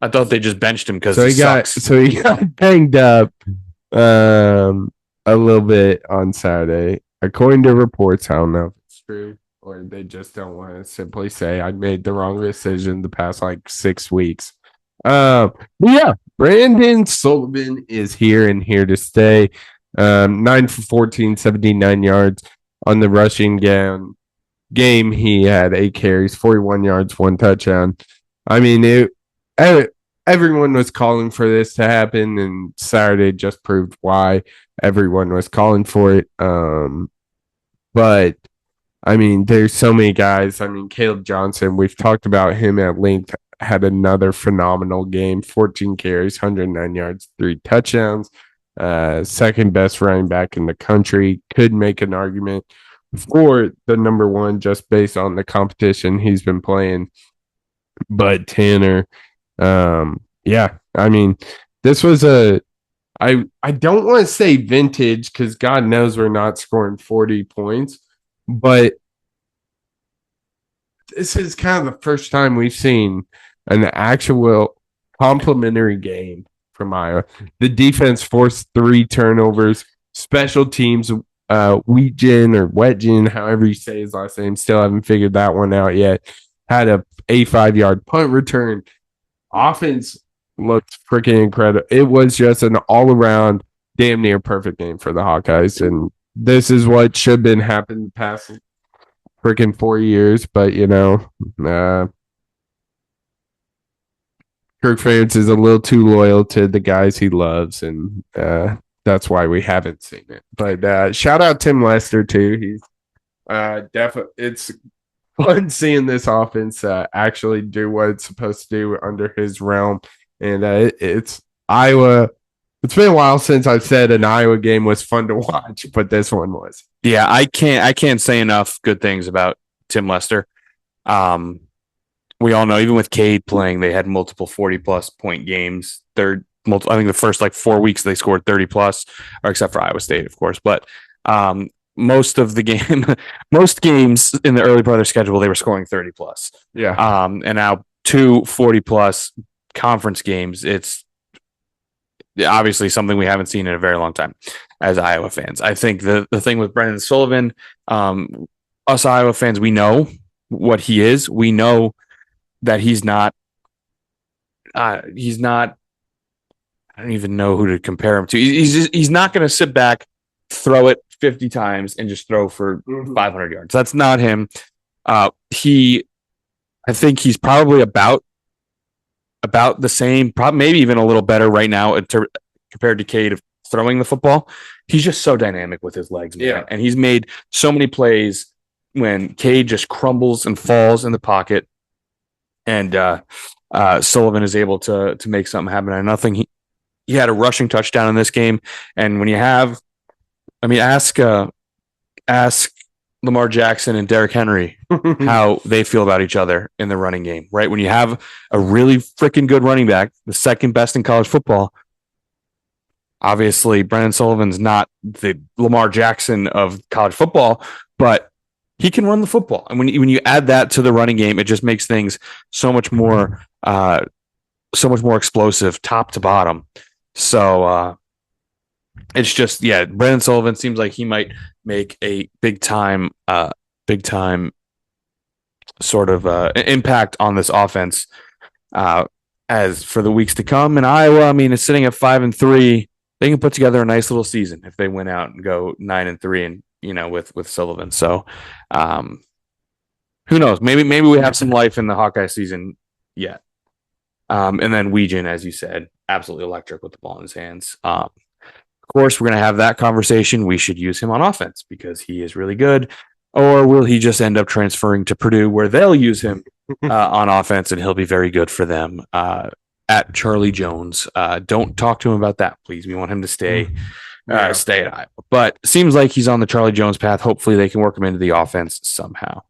I thought they just benched him because he got banged up a little bit on Saturday. According to reports, I don't know if it's true or they just don't want to simply say I made the wrong decision the past 6 weeks. But yeah, Brandon Sullivan is here and here to stay. 9 for 14, 79 yards on the rushing game. He had 8 carries, 41 yards, 1 touchdown. I mean, everyone was calling for this to happen, and Saturday just proved why everyone was calling for it. But I mean, there's so many guys. I mean, Caleb Johnson, we've talked about him at length, had another phenomenal game, 14 carries, 109 yards, 3 touchdowns. Second best running back in the country. Could make an argument for the number one just based on the competition he's been playing. But Tanner, yeah, I mean, this was I don't want to say vintage because God knows we're not scoring 40 points, but this is kind of the first time we've seen an actual complimentary game from Iowa. The defense forced 3 turnovers. Special teams, Wetjen, however you say his last name, still haven't figured that one out yet. Had a 85-yard punt return. Offense looked freaking incredible. It was just an all-around, damn near perfect game for the Hawkeyes, and this is what should have been happening the past freaking 4 years. But Kirk Ferentz is a little too loyal to the guys he loves, and that's why we haven't seen it. But shout out Tim Lester too. He's definitely. It's fun seeing this offense actually do what it's supposed to do under his realm. And it's Iowa. It's been a while since I've said an Iowa game was fun to watch, but this one was. Yeah, I can't say enough good things about Tim Lester. We all know, even with Cade playing, they had multiple 40-plus point games. I think the first 4 weeks they scored 30-plus, or except for Iowa State, of course. But most games in the early part of their schedule, they were scoring 30-plus. Yeah. And now 2 40-plus conference games. It's obviously something we haven't seen in a very long time as Iowa fans. I think the thing with Brendan Sullivan, us Iowa fans, we know what he is. We know that he's not I don't even know who to compare him to. He's not going to sit back, throw it 50 times, and just throw for 500 yards. That's not him. I think he's probably about the same, probably maybe even a little better right now compared to Cade of throwing the football. He's just so dynamic with his legs, man. Yeah. And he's made so many plays when Cade just crumbles and falls in the pocket, and Sullivan is able to make something happen out of nothing. He had a rushing touchdown in this game, and when you have, I mean, ask Lamar Jackson and Derrick Henry how they feel about each other in the running game, right? When you have a really freaking good running back, the second best in college football, obviously Brendan Sullivan's not the Lamar Jackson of college football, but he can run the football. And when you add that to the running game, it just makes things so much more explosive top to bottom. So it's just, Brendan Sullivan seems like he might make a big time sort of impact on this offense as for the weeks to come. And Iowa, I mean, is sitting at 5-3. They can put together a nice little season if they win out and go 9-3 and, with Sullivan. So who knows? Maybe we have some life in the Hawkeye season yet. And then Weegan, as you said, absolutely electric with the ball in his hands. Of course, we're going to have that conversation. We should use him on offense because he is really good. Or will he just end up transferring to Purdue where they'll use him on offense and he'll be very good for them? At Charlie Jones. Don't talk to him about that, please. We want him to stay at Iowa. But seems like he's on the Charlie Jones path. Hopefully they can work him into the offense somehow.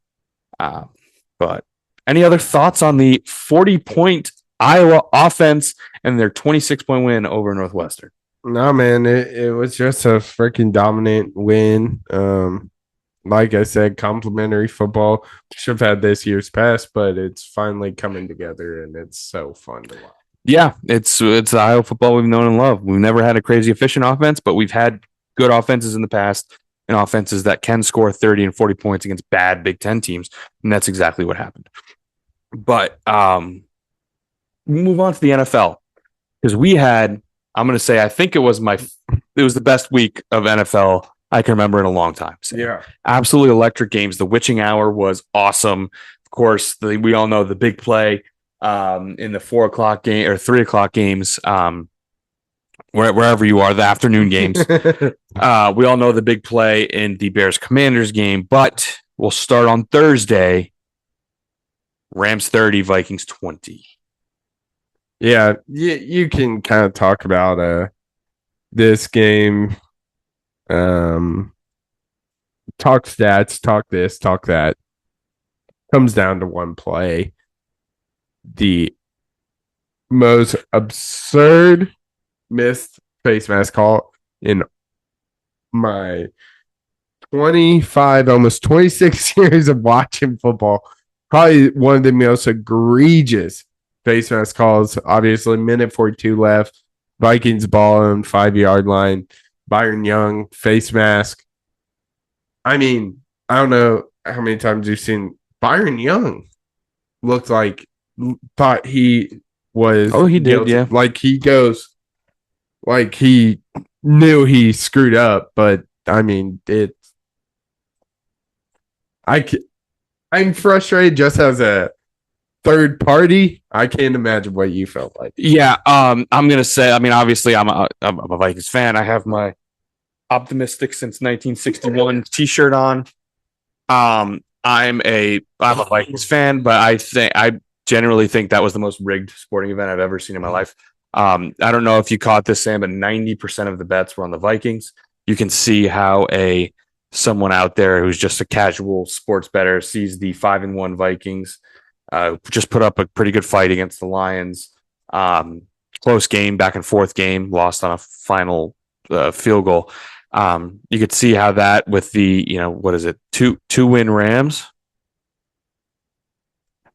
But any other thoughts on the 40-point Iowa offense and their 26-point win over Northwestern? No, man, it was just a freaking dominant win. Like I said, complimentary football. Should have had this year's pass, but it's finally coming together, and it's so fun to watch. Yeah, it's the Iowa football we've known and loved. We've never had a crazy efficient offense, but we've had good offenses in the past and offenses that can score 30 and 40 points against bad Big Ten teams, and that's exactly what happened. But we move on to the NFL because we had, I'm going to say, I think it was the best week of NFL I can remember in a long time. So yeah, absolutely electric games. The witching hour was awesome. Of course, we all know the big play in the 4 o'clock game or 3 o'clock games, wherever you are, the afternoon games. We all know the big play in the Bears Commanders game, but we'll start on Thursday. Rams 30, Vikings 20. Yeah, you can kind of talk about this game. Talk stats, talk this, talk that. Comes down to one play. The most absurd missed face mask call in my 25, almost 26 years of watching football. Probably one of the most egregious face mask calls. Obviously, minute 42 left. Vikings ball on 5-yard line. Byron Young, face mask. I mean, I don't know how many times you've seen Byron Young looked like, thought he was. Oh, he did, guilty. yeah. Like he goes, like he knew he screwed up, but I mean, I'm frustrated just as a third party. I can't imagine what you felt like. Yeah, I'm gonna say. I mean, obviously, I'm a Vikings fan. I have my optimistic since 1961 T-shirt on. I'm a Vikings fan, but I generally think that was the most rigged sporting event I've ever seen in my life. I don't know if you caught this, Sam, but 90% of the bets were on the Vikings. You can see how someone out there who's just a casual sports bettor sees the 5-1 Vikings just put up a pretty good fight against the Lions. Close game, back and forth game, lost on a final field goal. You could see how that with the, what is it? Two win Rams.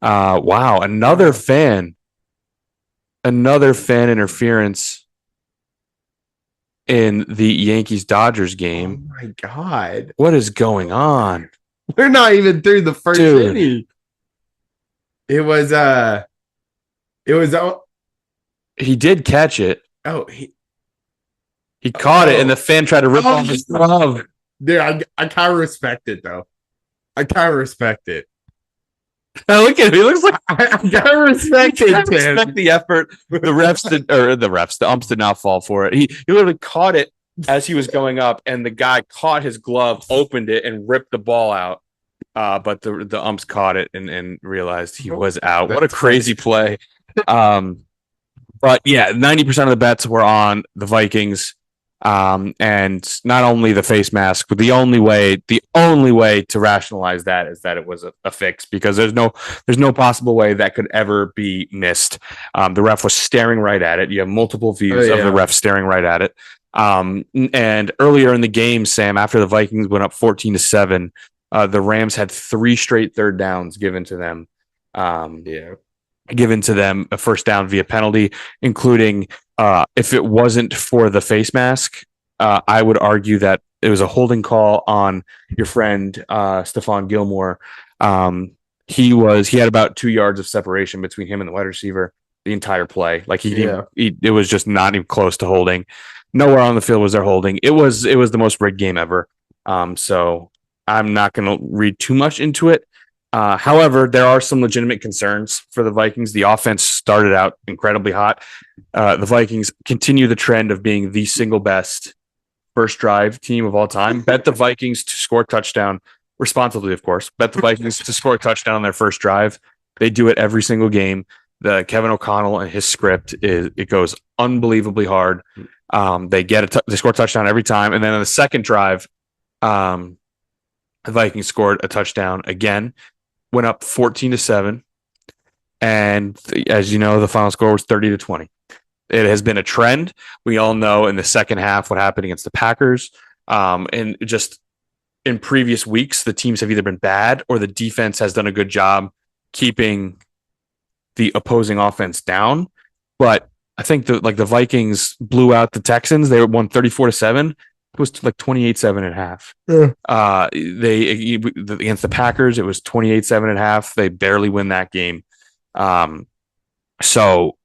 Wow. Another fan interference in the Yankees Dodgers game. Oh my God. What is going on? We're not even through the first inning. It was he did catch it. Oh, He caught it, and the fan tried to rip off his glove. Dude, I kind of respect it, though. I kind of respect it. Now look at him. He looks like I gotta respect it, Tim. respect the effort. The umps did not fall for it. He literally caught it as he was going up, and the guy caught his glove, opened it, and ripped the ball out. But the umps caught it and realized he was out. What a crazy play. But yeah, 90% of the bets were on the Vikings. And not only the face mask, but the only way to rationalize that is that it was a fix, because there's no possible way that could ever be missed. The ref was staring right at it. You have multiple views of the ref staring right at it. And earlier in the game, Sam, after the Vikings went up 14-7, the Rams had 3 straight third downs given to them. Given to them a first down via penalty, including if it wasn't for the face mask, I would argue that it was a holding call on your friend Stephon Gilmore. He had about 2 yards of separation between him and the wide receiver the entire play. Like it was just not even close to holding. Nowhere on the field was there holding. It was the most rigged game ever. So I'm not going to read too much into it. However, there are some legitimate concerns for the Vikings. The offense started out incredibly hot. The Vikings continue the trend of being the single best first drive team of all time. Bet the Vikings to score a touchdown responsibly, of course. Bet the Vikings to score a touchdown on their first drive. They do it every single game. The Kevin O'Connell and his script it goes unbelievably hard. They score a touchdown every time, and then on the second drive, the Vikings scored a touchdown again. Went up 14-7, and as you know, the final score was 30-20. It has been a trend. We all know in the second half what happened against the Packers, and just in previous weeks, the teams have either been bad or the defense has done a good job keeping the opposing offense down. But I think the Vikings blew out the Texans. They won 34-7. It was like 28-7 at half. Against the Packers, it was 28-7 at half. They barely win that game. So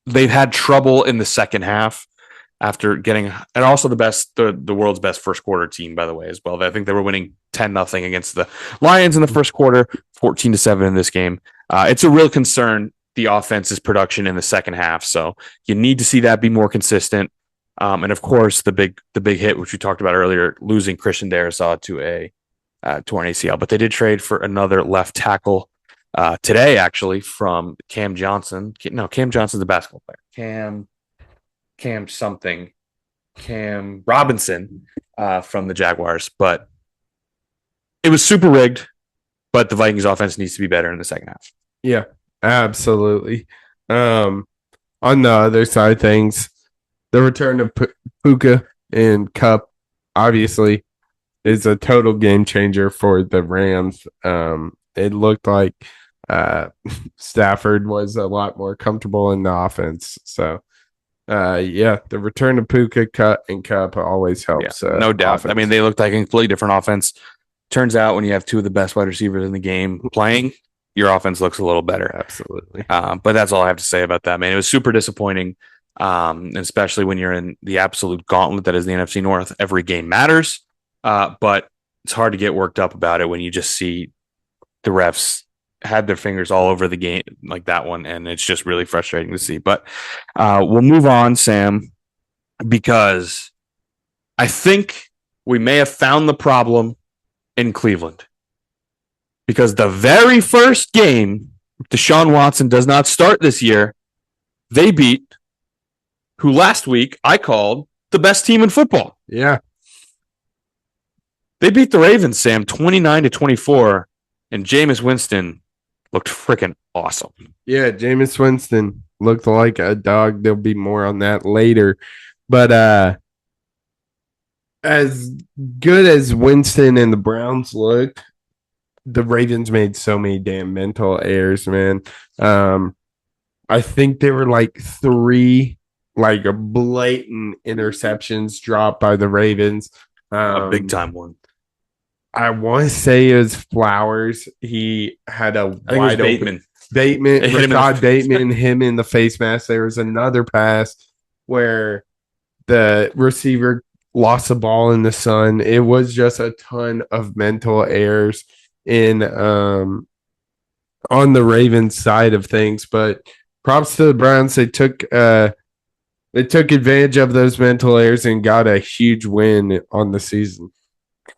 they've had trouble in the second half after getting, and also the world's best first quarter team, by the way, as well. I think they were winning 10-0 against the Lions in the first quarter, 14-7 in this game. It's a real concern, the offense's production in the second half. So you need to see that be more consistent. And of course, the big hit, which we talked about earlier, losing Christian Darrisaw to a torn ACL. But they did trade for another left tackle today, actually, from Cam Johnson. No, Cam Johnson's a basketball player. Cam Robinson from the Jaguars. But it was super rigged. But the Vikings offense needs to be better in the second half. Yeah, absolutely. On the other side of things, the return of Puka and Kupp obviously is a total game changer for the Rams. It looked like Stafford was a lot more comfortable in the offense. So, the return of Puka, Kupp always helps. Yeah, no doubt. Offense. I mean, they looked like a completely different offense. Turns out when you have 2 of the best wide receivers in the game playing, your offense looks a little better. Absolutely. But that's all I have to say about that, man. It was super disappointing. Especially when you're in the absolute gauntlet that is the NFC North. Every game matters, but it's hard to get worked up about it when you just see the refs had their fingers all over the game like that one, and it's just really frustrating to see. But we'll move on, Sam, because I think we may have found the problem in Cleveland. Because the very first game, Deshaun Watson does not start this year, they beat who last week I called the best team in football. Yeah. They beat the Ravens, Sam, 29-24, and Jameis Winston looked freaking awesome. Yeah, Jameis Winston looked like a dog. There'll be more on that later. But as good as Winston and the Browns looked, the Ravens made so many damn mental errors, man. I think there were like 3 like a blatant interceptions dropped by the Ravens. A big time one. I want to say it was Flowers. He had a wide open. Bateman, Rashad Bateman, him in the face mask. There was another pass where the receiver lost the ball in the sun. It was just a ton of mental errors in on the Ravens side of things. But props to the Browns. They took advantage of those mental errors and got a huge win on the season.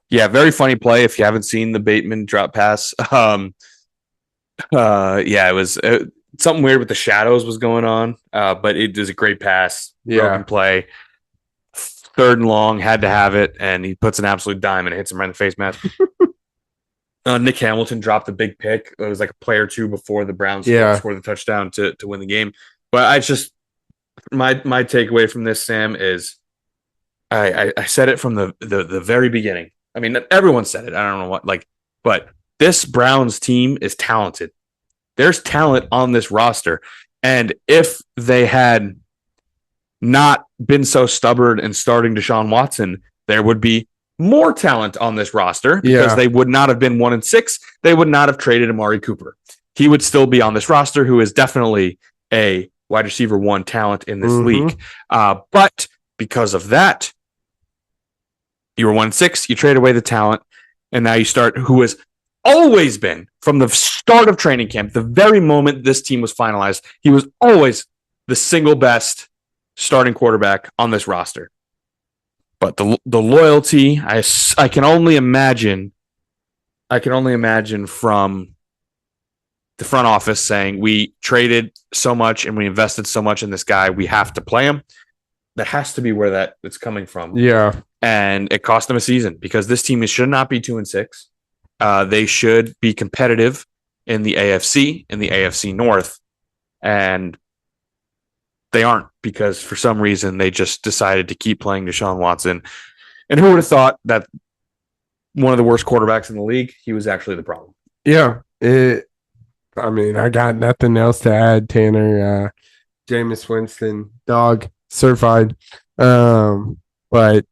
Yeah, very funny play if you haven't seen the Bateman drop pass. Yeah, it was something weird with the shadows was going on, but it was a great pass, broken play, 3rd and long, had to have it, and he puts an absolute dime and it hits him right in the face mask. Nick Hamilton dropped a big pick. It was like a play or two before the Browns scored the touchdown to win the game. But I just my takeaway from this, Sam, is I said it from the very beginning. I mean, everyone said it. I don't know what but this Browns team is talented. There's talent on this roster. And if they had not been so stubborn and starting Deshaun Watson, there would be more talent on this roster because they would not have been 1-6. They would not have traded Amari Cooper. He would still be on this roster, who is definitely a wide receiver 1 talent in this league. But because of that, you were 1-6, you trade away the talent, and now you start who has always been from the start of training camp, the very moment this team was finalized, he was always the single best starting quarterback on this roster. But the loyalty, I can only imagine from the front office saying, we traded so much and we invested so much in this guy, we have to play him. That has to be where it's coming from. Yeah. And it cost them a season because this team should not be 2-6. They should be competitive in the AFC, in the AFC North. And they aren't because for some reason they just decided to keep playing Deshaun Watson. And who would have thought that one of the worst quarterbacks in the league, he was actually the problem. Yeah. I mean, I got nothing else to add, Tanner. Jameis Winston, dog, certified. But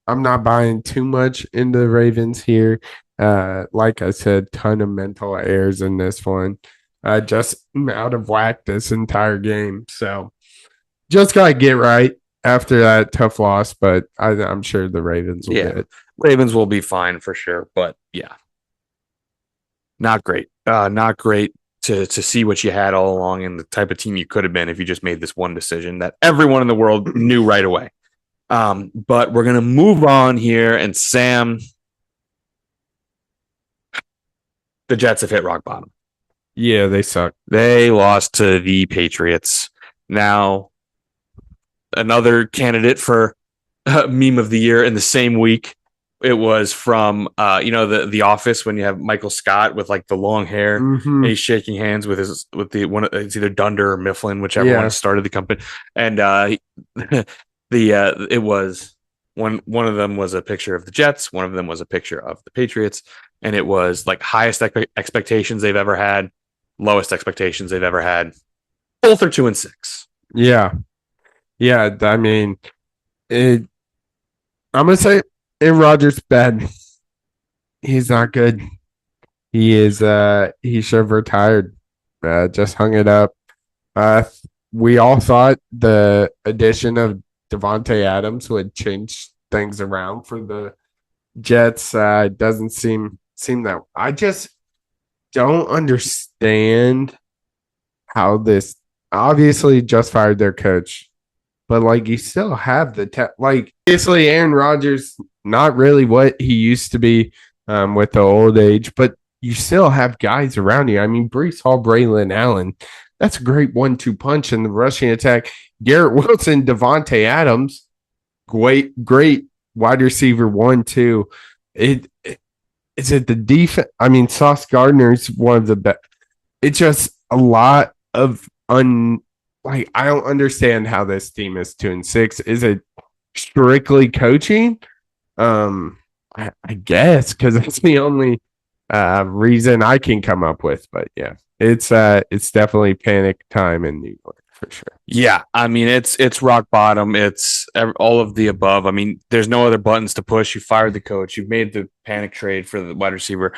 I'm not buying too much into the Ravens here. Like I said, ton of mental errors in this one. Just out of whack this entire game. So just got to get right after that tough loss, but I'm sure the Ravens will get it. Ravens will be fine for sure, but yeah. Not great. Not great to see what you had all along and the type of team you could have been if you just made this one decision that everyone in the world knew right away. But we're going to move on here, and Sam, the Jets have hit rock bottom. Yeah, they suck. They lost to the Patriots. Now, another candidate for meme of the year in the same week. It was from the Office when you have Michael Scott with like the long hair. Mm-hmm. He's shaking hands with the one. It's either Dunder or Mifflin, whichever one started the company. And it was one of them was a picture of the Jets. One of them was a picture of the Patriots, and it was like highest expectations they've ever had, lowest expectations they've ever had. Both are 2-6. Yeah. I mean, I'm gonna say Aaron Rodgers bad. He's not good. He is. He should have retired. Just hung it up. We all thought the addition of Devontae Adams would change things around for the Jets. Doesn't seem that. I just don't understand how this. Obviously, just fired their coach, but like you still have the obviously Aaron Rodgers, not really what he used to be with the old age, but you still have guys around you. I mean, Breece Hall, Braylon Allen, that's a great 1-2 punch in the rushing attack. Garrett Wilson, Devontae Adams, great wide receiver 1-2. Is it the defense? I mean, Sauce Gardner's one of the best. It's just a lot of I don't understand how this team is 2-6. Is it strictly coaching? I guess because that's the only reason I can come up with. But yeah, it's definitely panic time in New York for sure. Yeah, I mean it's rock bottom. It's all of the above. I mean, there's no other buttons to push. You fired the coach. You've made the panic trade for the wide receiver.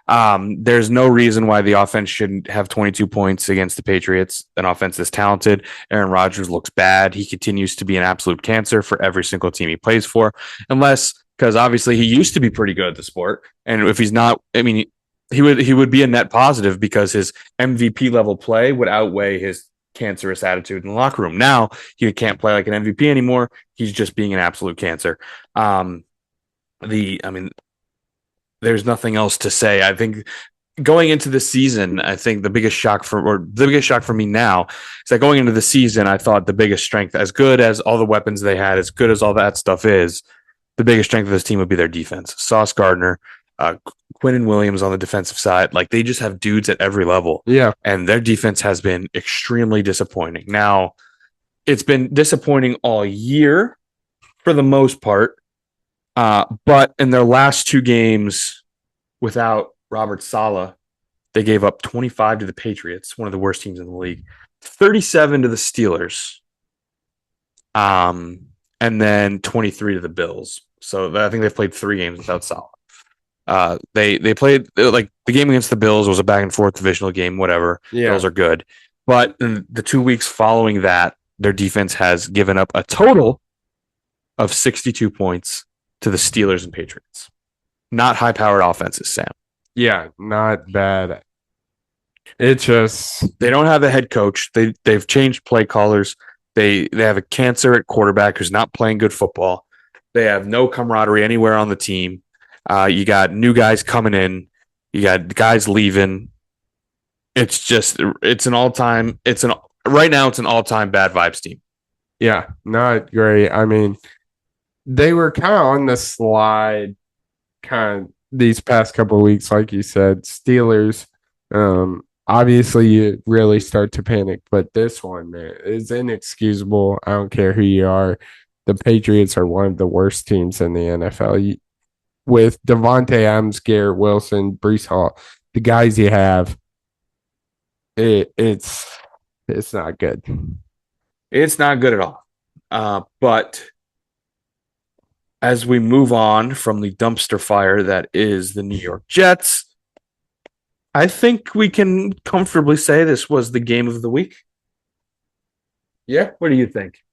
There's no reason why the offense shouldn't have 22 points against the Patriots. An offense is talented. Aaron Rodgers looks bad. He continues to be an absolute cancer for every single team he plays for, because obviously he used to be pretty good at the sport. And if he's not, I mean, he would be a net positive because his MVP level play would outweigh his cancerous attitude in the locker room. Now he can't play like an MVP anymore. He's just being an absolute cancer. There's nothing else to say. I think going into the season, I think the biggest shock for me now is that going into the season, I thought the biggest strength, as good as all the weapons they had, as good as all that stuff is, the biggest strength of this team would be their defense. Sauce Gardner, Quinnen Williams on the defensive side, like they just have dudes at every level. Yeah. And their defense has been extremely disappointing. Now, it's been disappointing all year for the most part. But in their last two games without Robert Saleh, they gave up 25 to the Patriots, one of the worst teams in the league, 37 to the Steelers, and then 23 to the Bills. So I think they've played 3 games without Saleh. They played like the game against the Bills was a back and forth divisional game, whatever. Yeah. Bills are good. But in the 2 weeks following that, their defense has given up a total of 62 points to the Steelers and Patriots. Not high-powered offenses, Sam. Yeah, not bad. It's just they don't have a head coach. They've changed play callers. They have a cancer at quarterback who's not playing good football. They have no camaraderie anywhere on the team. You got new guys coming in. You got guys leaving. Right now it's an all-time bad vibes team. Yeah, not great. I mean, they were kind of on the slide these past couple of weeks, like you said. Steelers, obviously you really start to panic, but this one, man, is inexcusable. I don't care who you are. The Patriots are one of the worst teams in the NFL. With Devontae Adams, Garrett Wilson, Breece Hall, the guys you have, it's not good. It's not good at all. But as we move on from the dumpster fire that is the New York Jets, I think we can comfortably say this was the game of the week. Yeah. What do you think?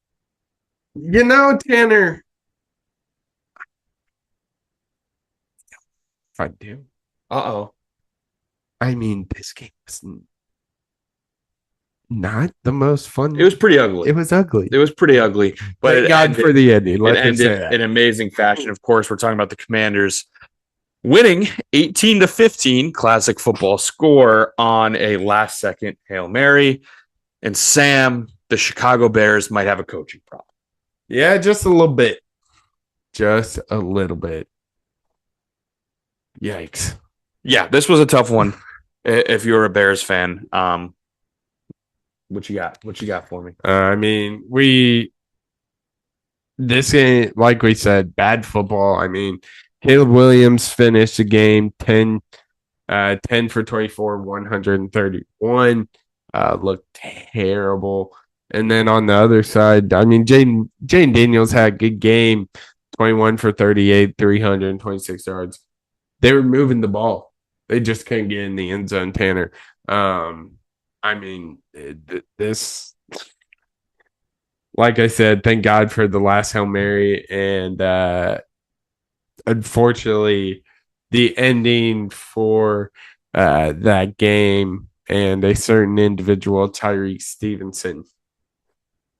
Tanner. I do. Uh-oh. I mean, this game was not the most fun. It was pretty ugly. It was ugly. It was pretty ugly. But thank God for the ending. It ended in amazing fashion. Of course, we're talking about the Commanders winning 18-15, classic football score on a last-second Hail Mary. And Sam, the Chicago Bears might have a coaching problem. Yeah, just a little bit. Just a little bit. Yikes. Yeah, this was a tough one if you're a Bears fan. What you got? What you got for me? I mean, this game, like we said, bad football. I mean, Caleb Williams finished the game 10 for 24, 131. Looked terrible. And then on the other side, I mean, Jane Daniels had a good game, 21 for 38, 326 yards. They were moving the ball. They just couldn't get in the end zone, Tanner. I mean, this, like I said, thank God for the last Hail Mary. And unfortunately, the ending for that game and a certain individual, Tyreek Stevenson,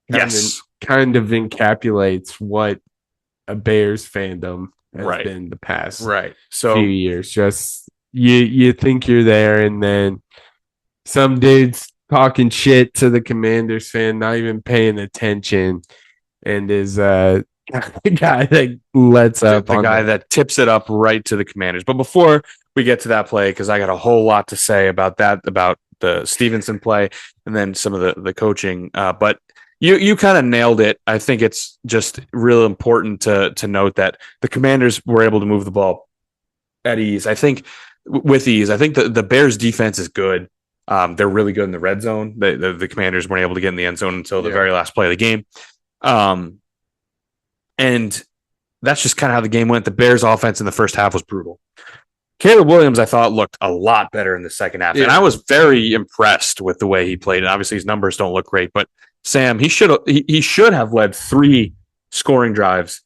kind of encapsulates what a Bears fandom has been the past few years. Just you think you're there, and then some dude's talking shit to the Commanders fan, not even paying attention, and is the guy that lets up. The guy that tips it up right to the Commanders. But before we get to that play, because I got a whole lot to say about that, about the Stevenson play, and then some of the coaching. But you kind of nailed it. I think it's just real important to note that the Commanders were able to move the ball at ease. I think with ease. I think the Bears defense is good. They're really good in the red zone. The Commanders weren't able to get in the end zone until the very last play of the game. And that's just kind of how the game went. The Bears offense in the first half was brutal. Caleb Williams, I thought, looked a lot better in the second half. Yeah. And I was very impressed with the way he played. And obviously his numbers don't look great, but Sam, he should have led 3 scoring drives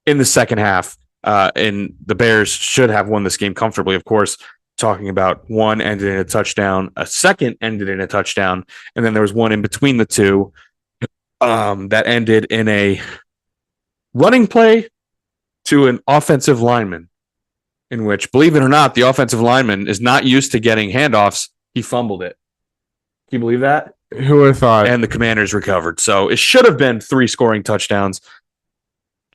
in the second half. And the Bears should have won this game comfortably. Of course, talking about one ended in a touchdown, a second ended in a touchdown, and then there was one in between the two that ended in a running play to an offensive lineman, in which, believe it or not, the offensive lineman is not used to getting handoffs. He fumbled it. Can you believe that? Who would have thought? And the Commanders recovered. So it should have been 3 scoring touchdowns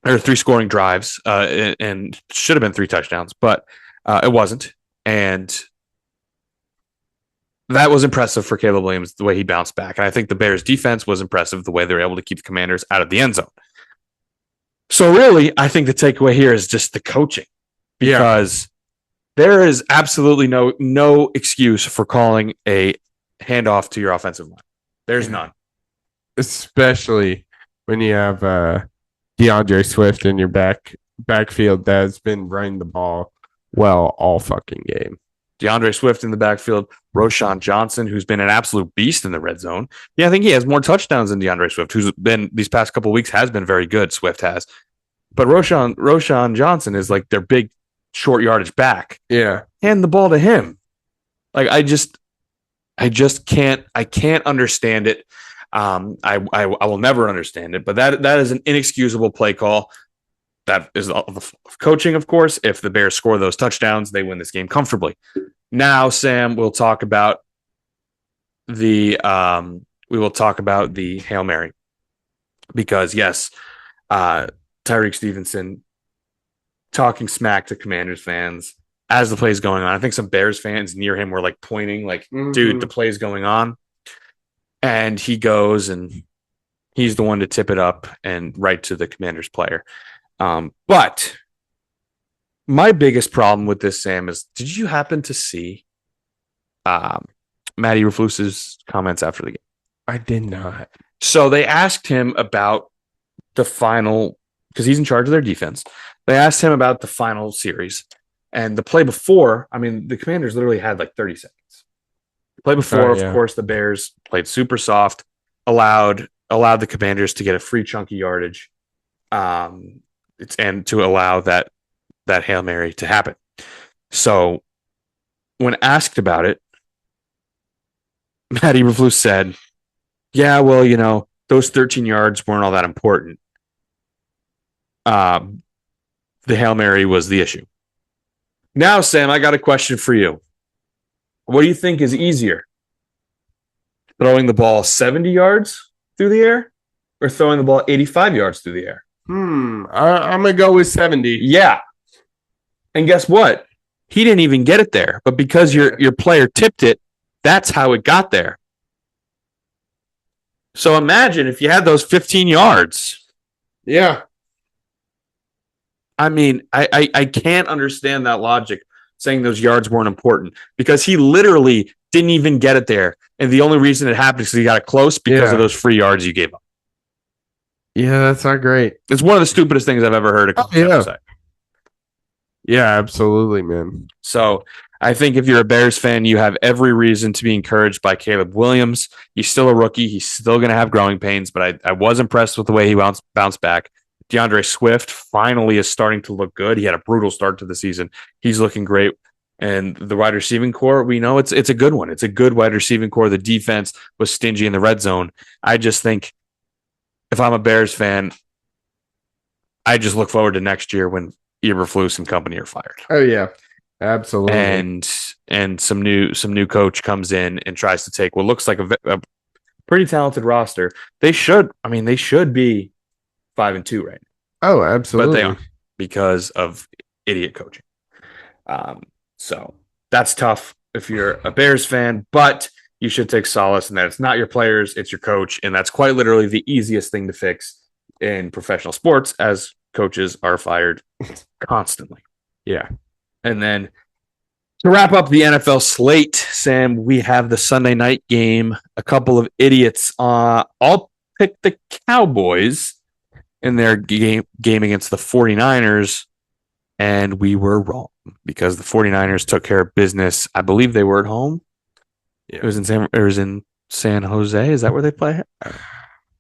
or 3 scoring drives, and should have been 3 touchdowns, but it wasn't. And that was impressive for Caleb Williams, the way he bounced back. And I think the Bears defense was impressive, the way they were able to keep the Commanders out of the end zone. So really, I think the takeaway here is just the coaching, because there is absolutely no excuse for calling a handoff to your offensive line. There's none. Especially when you have DeAndre Swift in your backfield that's been running the ball well all fucking game. DeAndre Swift in the backfield, Roschon Johnson, who's been an absolute beast in the red zone. Yeah, I think he has more touchdowns than DeAndre Swift, who's been these past couple of weeks has been very good. Swift has, but Roschon Johnson is like their big short yardage back. Yeah, hand the ball to him. Like I can't understand it. I will never understand it. But that is an inexcusable play call. That is of coaching, of course. If the Bears score those touchdowns, they win this game comfortably. Now, Sam, we'll talk about the Hail Mary, because yes, Tyreek Stevenson talking smack to Commanders fans as the play is going on. I think some Bears fans near him were like pointing, like, dude, the play is going on. And he goes and he's the one to tip it up and right to the Commanders player. But my biggest problem with this, Sam, is did you happen to see Matty Eberflus's comments after the game? I did not. So they asked him about the final, because he's in charge of their defense. They asked him about the final series. And the play before, I mean, the Commanders literally had like 30 seconds. The play before, of course, the Bears played super soft, allowed the Commanders to get a free chunky yardage. And to allow that Hail Mary to happen. So when asked about it, Matt Eberflus said, yeah, well, those 13 yards weren't all that important. The Hail Mary was the issue. Now, Sam, I got a question for you. What do you think is easier? Throwing the ball 70 yards through the air or throwing the ball 85 yards through the air? I'm going to go with 70. Yeah. And guess what? He didn't even get it there. But because your player tipped it, that's how it got there. So imagine if you had those 15 yards. Yeah. I mean, I can't understand that logic, saying those yards weren't important, because he literally didn't even get it there. And the only reason it happened is because he got it close because of those free yards you gave up. Yeah, that's not great. It's one of the stupidest things I've ever heard. Yeah, absolutely, man. So I think if you're a Bears fan, you have every reason to be encouraged by Caleb Williams. He's still a rookie. He's still going to have growing pains, but I was impressed with the way he bounced back. DeAndre Swift finally is starting to look good. He had a brutal start to the season. He's looking great. And the wide receiving core, we know it's a good one. It's a good wide receiving core. The defense was stingy in the red zone. I just think if I'm a Bears fan, I just look forward to next year when Eberflus and company are fired. Oh yeah, absolutely. And some new coach comes in and tries to take what looks like a pretty talented roster. They should be 5-2 right now. Oh, absolutely. But they aren't because of idiot coaching. So that's tough if you're a Bears fan, but you should take solace in that it's not your players, it's your coach. And that's quite literally the easiest thing to fix in professional sports, as coaches are fired constantly. Yeah. And then to wrap up the NFL slate, Sam, we have the Sunday night game. A couple of idiots all picked the Cowboys in their game against the 49ers. and we were wrong because the 49ers took care of business. I believe they were at home. Yeah. It was in San Jose. Is that where they play?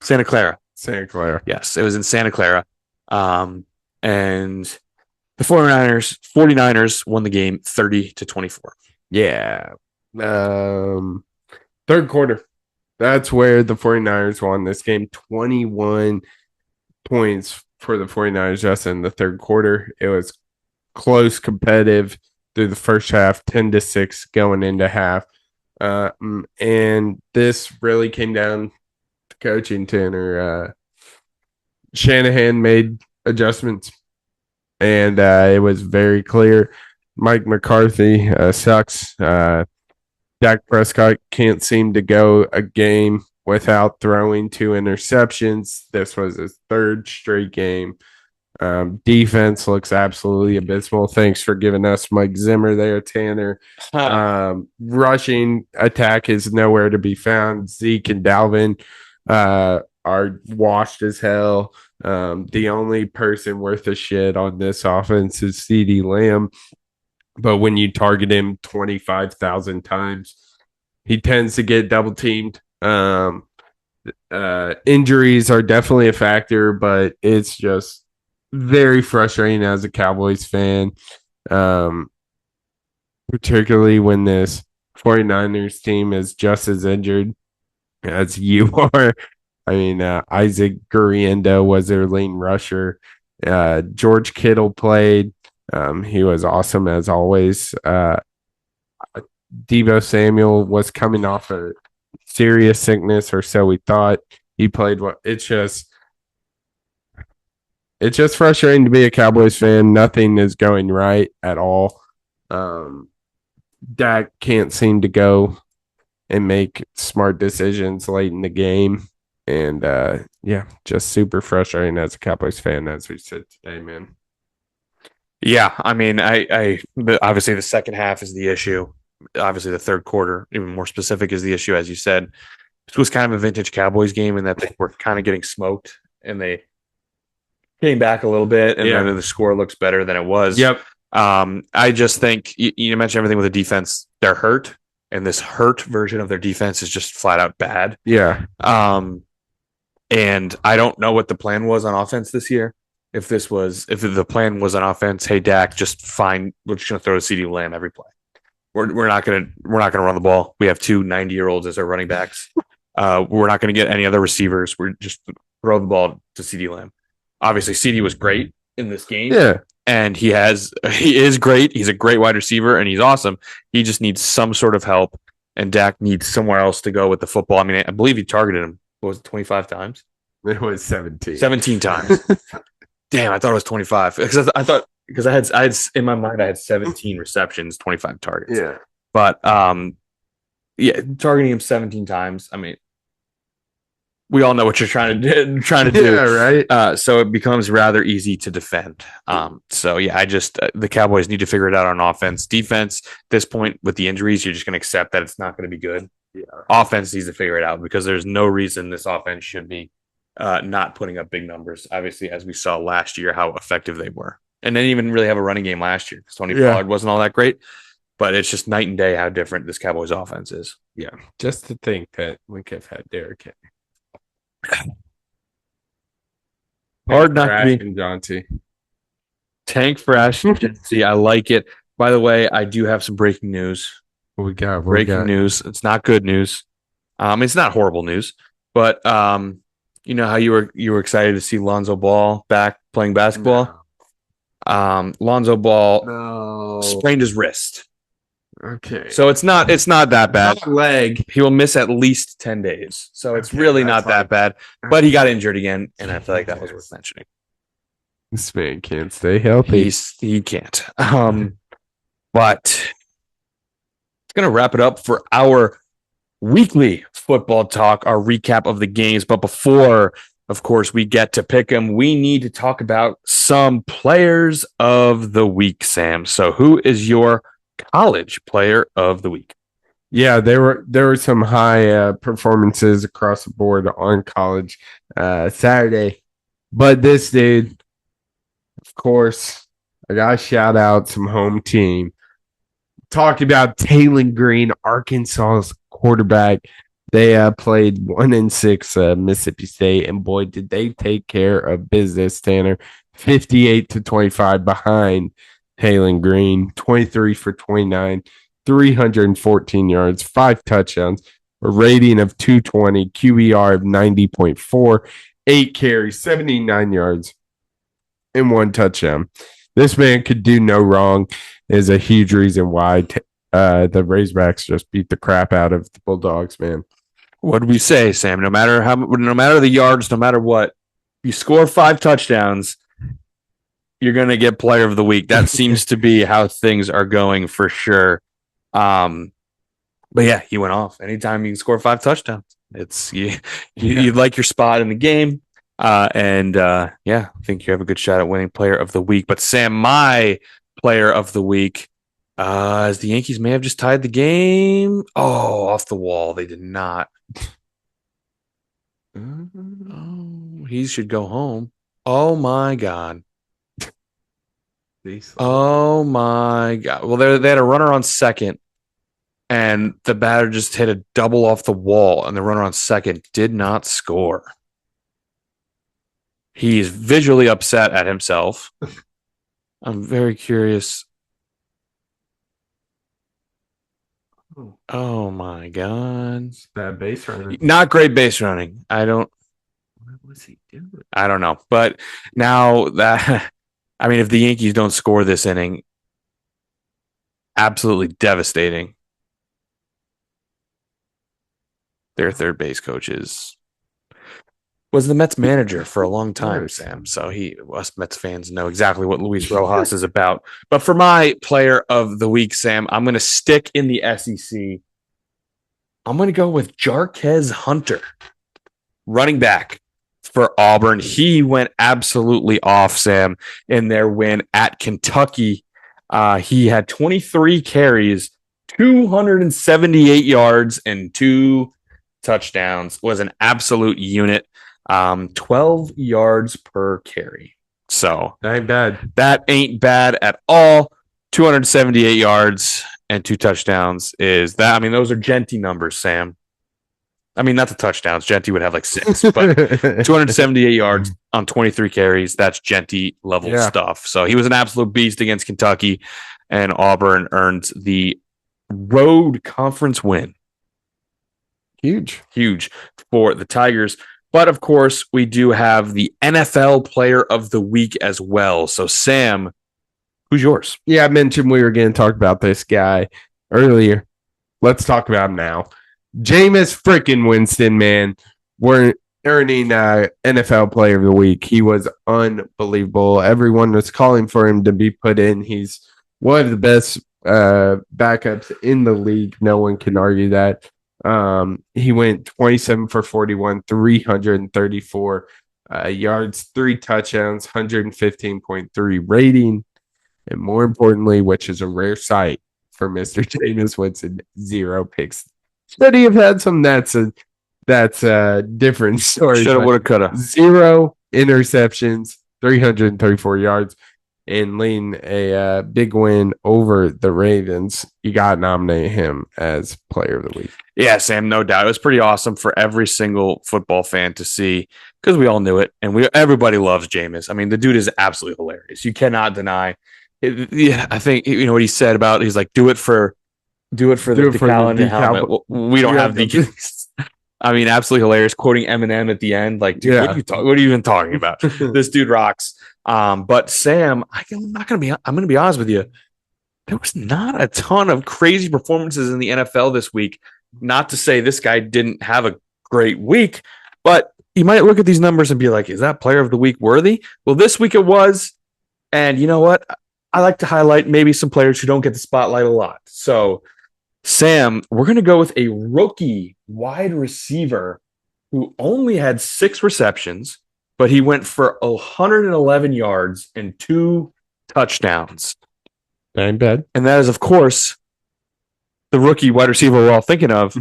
Santa Clara. Santa Clara. Yes, it was in Santa Clara. And the 49ers won the game 30-24. Yeah. Third quarter. That's where the 49ers won this game. 21 points for the 49ers just in the third quarter. It was close, competitive through the first half, 10-6 going into half. And this really came down to coaching, Tanner. Shanahan made adjustments, and it was very clear. Mike McCarthy sucks. Dak Prescott can't seem to go a game without throwing 2 interceptions. This was his third straight game. Defense looks absolutely abysmal. Thanks for giving us Mike Zimmer there, Tanner. Rushing attack is nowhere to be found. Zeke and Dalvin are washed as hell. The only person worth a shit on this offense is CeeDee Lamb. But when you target him 25,000 times, he tends to get double teamed. Injuries are definitely a factor, but it's just very frustrating as a Cowboys fan, particularly when this 49ers team is just as injured as you are. I mean, Isaac Guriendo was their lean rusher. George Kittle played. He was awesome as always. Deebo Samuel was coming off a serious sickness, or so we thought. He played well. It's just frustrating to be a Cowboys fan. Nothing is going right at all. Dak can't seem to go and make smart decisions late in the game. And just super frustrating as a Cowboys fan, as we said today, man. Yeah, I mean, obviously the second half is the issue. Obviously, the third quarter, even more specific, is the issue. As you said, this was kind of a vintage Cowboys game in that they were kind of getting smoked, and they came back a little bit, and then the score looks better than it was. Yep. I just think you mentioned everything with the defense. They're hurt, and this hurt version of their defense is just flat out bad. Yeah. And I don't know what the plan was on offense this year. If the plan was on offense, hey Dak, just fine. We're just gonna throw to CeeDee Lamb every play. We're not gonna run the ball. We have 2 90-year-olds as our running backs. We're not gonna get any other receivers. We're just throw the ball to CeeDee Lamb. Obviously, CeeDee was great in this game. Yeah. And he is great. He's a great wide receiver and he's awesome. He just needs some sort of help, and Dak needs somewhere else to go with the football. I mean, I believe he targeted him. What was it, 25 times? It was 17. 17 times. Damn, I thought it was 25 because I had in my mind I had 17 receptions, 25 targets. Yeah. But targeting him 17 times. I mean, we all know what you're trying to do. Yeah, right. So it becomes rather easy to defend. The Cowboys need to figure it out on offense. Defense, at this point with the injuries, you're just going to accept that it's not going to be good. Yeah. Offense needs to figure it out because there's no reason this offense should be not putting up big numbers. Obviously, as we saw last year, how effective they were. And they didn't even really have a running game last year because Tony Pollard wasn't all that great. But it's just night and day how different this Cowboys offense is. Yeah, just to think that we could have had Derrick Henry. Hard not to be Johnson. Tank for Ashton. I like it. By the way, I do have some breaking news. What we got? Breaking news. It's not good news. It's not horrible news, but you know how you were excited to see Lonzo Ball back playing basketball? No. Lonzo Ball sprained his wrist. Okay. So it's not that bad. Not leg. He will miss at least 10 days. So it's really not that bad. But he got injured again, and I feel like that was worth mentioning. This man can't stay healthy. He can't. But it's going to wrap it up for our weekly football talk, our recap of the games. But before, of course, we get to pick them, we need to talk about some players of the week, Sam. So who is your college player of the week? Yeah, there were some high performances across the board on college Saturday. But this dude, of course, I got to shout out some home team. Talked about Taylen Green, Arkansas's quarterback. They played 1-6 Mississippi State, and boy, did they take care of business, Tanner. 58-25 behind Taylen Green, 23 for 29, 314 yards, 5 touchdowns, a rating of 220, QBR of 90.4, 8 carries, 79 yards, and 1 touchdown. This man could do no wrong. Is a huge reason why the Razorbacks just beat the crap out of the Bulldogs, man. What did we say, Sam? No matter the yards, no matter what, you score 5 touchdowns, you're going to get player of the week. That seems to be how things are going for sure. But yeah, he went off. Anytime you can score 5 touchdowns, it's you like your spot in the game. I think you have a good shot at winning player of the week. But Sam, my player of the week, as the Yankees may have just tied the game. Oh, off the wall. They did not. Oh, he should go home. Oh my God. Oh my God. Well, they had a runner on second, and the batter just hit a double off the wall, and the runner on second did not score. He's visually upset at himself. I'm very curious. Oh my God. Bad base running. Not great base running. What was he doing? I don't know. But now that, I mean, if the Yankees don't score this inning, absolutely devastating. Their third base coach was the Mets manager for a long time, Sam. So us Mets fans know exactly what Luis Rojas is about. But for my player of the week, Sam, I'm going to stick in the SEC. I'm going to go with Jarquez Hunter, running back for Auburn. He went absolutely off, Sam, in their win at Kentucky. He had 23 carries, 278 yards, and 2 touchdowns. Was an absolute unit. 12 yards per carry. So that ain't bad. That ain't bad at all. 278 yards and 2 touchdowns is that. I mean, those are Genty numbers, Sam. I mean, not the touchdowns. Genty would have like 6, but 278 yards on 23 carries. That's Genty level stuff. So he was an absolute beast against Kentucky, and Auburn earned the road conference win. Huge for the Tigers. But, of course, we do have the NFL Player of the Week as well. So, Sam, who's yours? Yeah, I mentioned we were going to talk about this guy earlier. Let's talk about him now. Jameis freaking Winston, man. We're earning NFL Player of the Week. He was unbelievable. Everyone was calling for him to be put in. He's one of the best backups in the league. No one can argue that. He went 27 for 41, 334 yards, 3 touchdowns, 115.3 rating, and more importantly, which is a rare sight for Mr. Jameis Winston, 0 picks. Should he have had some? That's a different story. Shoulda, woulda, coulda. 0 interceptions, 334 yards, and leading a big win over the Ravens. You got to nominate him as Player of the Week. Yeah, Sam, no doubt. It was pretty awesome for every single football fan to see, because we all knew it, and everybody loves Jameis. I mean, the dude is absolutely hilarious. You cannot deny it. Yeah, I think what he said about, he's like, do it for the decal and the helmet. Well, we don't have decals. I mean, absolutely hilarious. Quoting Eminem at the end, like, dude, what are you even talking about? This dude rocks. But Sam, I'm going to be honest with you. There was not a ton of crazy performances in the NFL this week. Not to say this guy didn't have a great week, but you might look at these numbers and be like, is that Player of the Week worthy? Well, this week it was. And you know what? I like to highlight maybe some players who don't get the spotlight a lot. So, Sam, we're going to go with a rookie wide receiver who only had 6 receptions, but he went for 111 yards and 2 touchdowns. That ain't bad. And that is, of course, the rookie wide receiver we're all thinking of,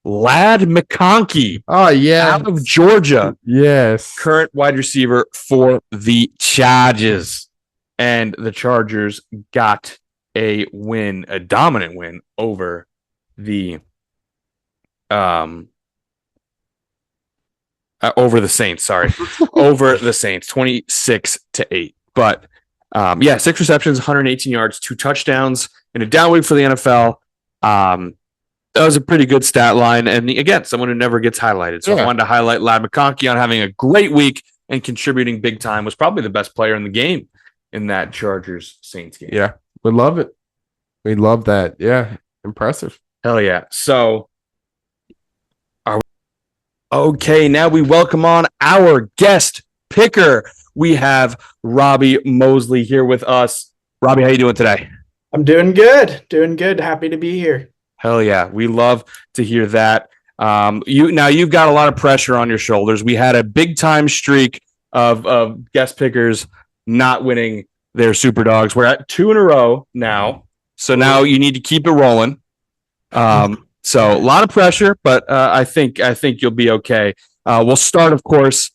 Lad McConkey. Oh, yeah. Out of Georgia. Yes. Current wide receiver for the Chargers. and the Chargers got a dominant win over the Saints. Sorry, over the Saints, 26-8. But 6 receptions, 118 yards, 2 touchdowns in a down week for the NFL. That was a pretty good stat line. And again, someone who never gets highlighted. So I wanted to highlight Lad McConkey on having a great week and contributing big time. Was probably the best player in the game in that Chargers-Saints game. Yeah, we love it. We love that. Yeah, impressive. Hell yeah. So, okay, now we welcome on our guest picker. We have Robbie Moseley here with us. Robbie, how you doing today? I'm doing good. Doing good. Happy to be here. Hell yeah. We love to hear that. You've got a lot of pressure on your shoulders. We had a big time streak of guest pickers not winning their Superdogs. We're at 2 in a row now. So now you need to keep it rolling. So a lot of pressure, but I think you'll be okay. We'll start, of course,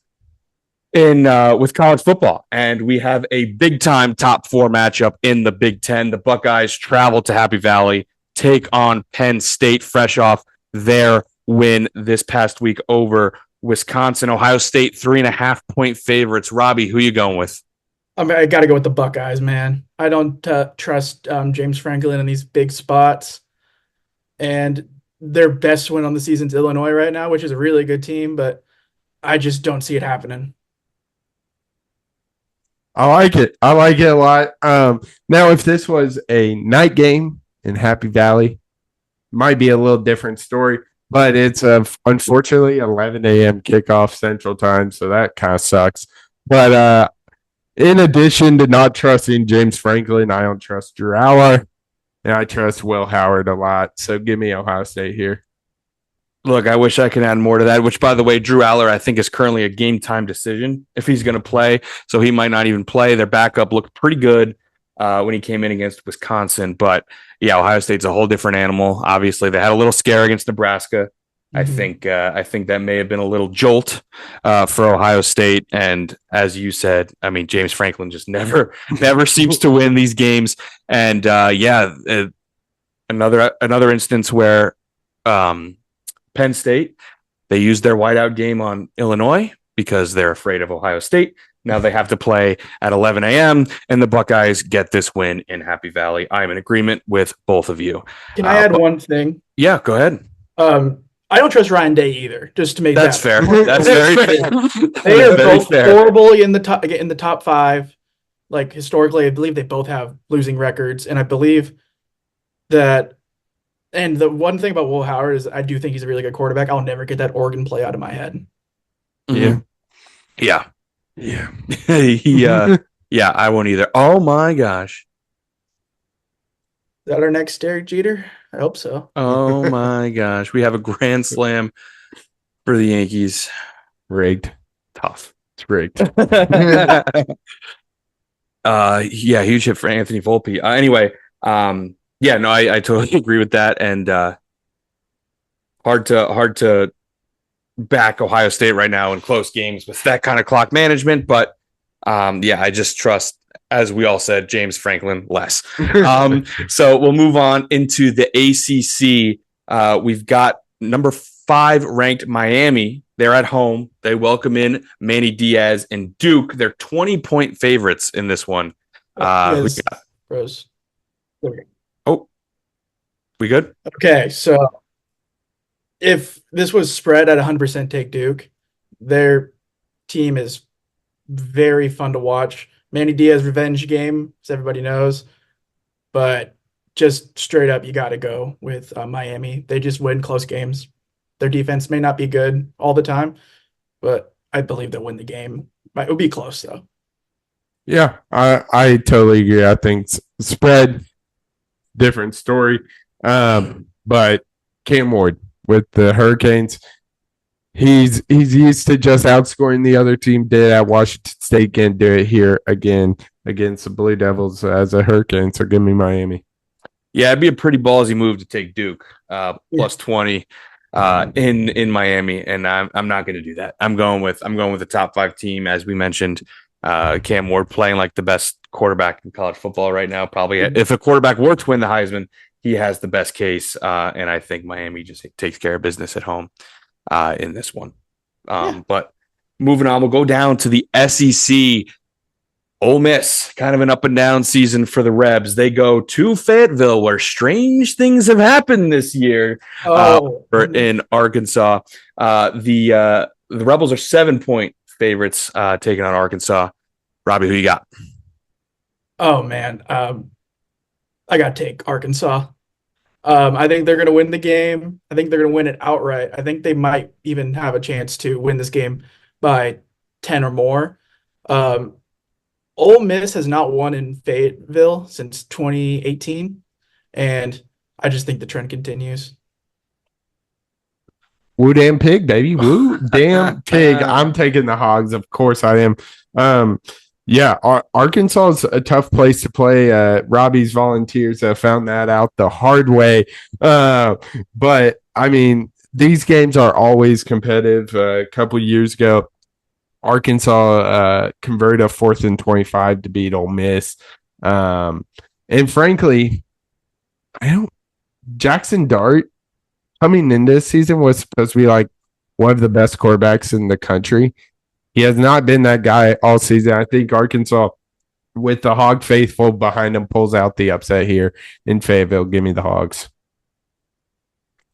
with college football, and we have a big time top 4 matchup in the Big Ten. The Buckeyes travel to Happy Valley, take on Penn State, fresh off their win this past week over Wisconsin. Ohio State 3.5-point favorites. Robbie, who you going with? I got to go with the Buckeyes, man. I don't trust James Franklin in these big spots. And their best win on the season's Illinois right now, which is a really good team, but I just don't see it happening. I like it. I like it a lot. Now, if this was a night game in Happy Valley, might be a little different story, but it's unfortunately 11 a.m. kickoff Central Time, so that kind of sucks. But in addition to not trusting James Franklin, I don't trust Drew Aller, and I trust Will Howard a lot. So give me Ohio State here. Look, I wish I could add more to that, which, by the way, Drew Aller, I think, is currently a game-time decision if he's going to play, so he might not even play. Their backup looked pretty good when he came in against Wisconsin, but, yeah, Ohio State's a whole different animal. Obviously, they had a little scare against Nebraska. Mm-hmm. I think that may have been a little jolt for Ohio State, and as you said, I mean, James Franklin just never seems to win these games, and, another instance where Penn State, they used their whiteout game on Illinois because they're afraid of Ohio State. Now they have to play at 11 a.m. and the Buckeyes get this win in Happy Valley. I'm in agreement with both of you. Can I add one thing? Yeah, go ahead. I don't trust Ryan Day either. Just to make that's that fair. That's very fair. They are both horrible in the top 5. Like historically, I believe they both have losing records, and I believe that. And the one thing about Will Howard is I do think he's a really good quarterback. I'll never get that Oregon play out of my head. Mm-hmm. Yeah. Yeah, I won't either. Oh my gosh. Is that our next Derek Jeter? I hope so. Oh my gosh. We have a grand slam for the Yankees. Rigged. Tough. It's rigged. Huge hit for Anthony Volpe. Anyway, I totally agree with that, and hard to back Ohio State right now in close games with that kind of clock management. But I just trust, as we all said, James Franklin less. So we'll move on into the ACC. We've got number 5 ranked Miami. They're at home. They welcome in Manny Diaz and Duke. They're 20-point favorites in this one. Rose. There we go. Oh, we good? Okay, so if this was spread at 100% take Duke, their team is very fun to watch. Manny Diaz revenge game, as everybody knows, but just straight up, you got to go with Miami. They just win close games. Their defense may not be good all the time, but I believe they'll win the game. It will be close, though. Yeah, I totally agree. I think spread, different story. But Cam Ward with the Hurricanes, he's used to just outscoring the other team. Did at Washington State, can't do it here again against the Blue Devils as a Hurricane. So give me Miami. Yeah, it'd be a pretty ballsy move to take Duke plus 20 in Miami, and I'm not going to do that. I'm going with the top 5 team, as we mentioned. Cam Ward playing like the best quarterback in college football right now. Probably if a quarterback were to win the Heisman, he has the best case. And I think Miami just takes care of business at home in this one. But moving on, we'll go down to the SEC. Ole Miss, kind of an up and down season for the Rebs. They go to Fayetteville, where strange things have happened this year in Arkansas. The Rebels are 7-point favorites taking on Arkansas. Robbie, who you got? Oh, man. I got to take Arkansas. I think they're going to win the game. I think they're going to win it outright. I think they might even have a chance to win this game by 10 or more. Ole Miss has not won in Fayetteville since 2018, and I just think the trend continues. Woo damn pig, baby. Woo damn pig. I'm taking the Hogs. Of course I am. Arkansas is a tough place to play. Robbie's Volunteers found that out the hard way. But, I mean, these games are always competitive. A couple years ago, Arkansas converted a 4th and 25 to beat Ole Miss. And frankly, Jackson Dart coming into this season was supposed to be like one of the best quarterbacks in the country. He has not been that guy all season. I think Arkansas, with the Hog faithful behind him, pulls out the upset here in Fayetteville. Give me the Hogs.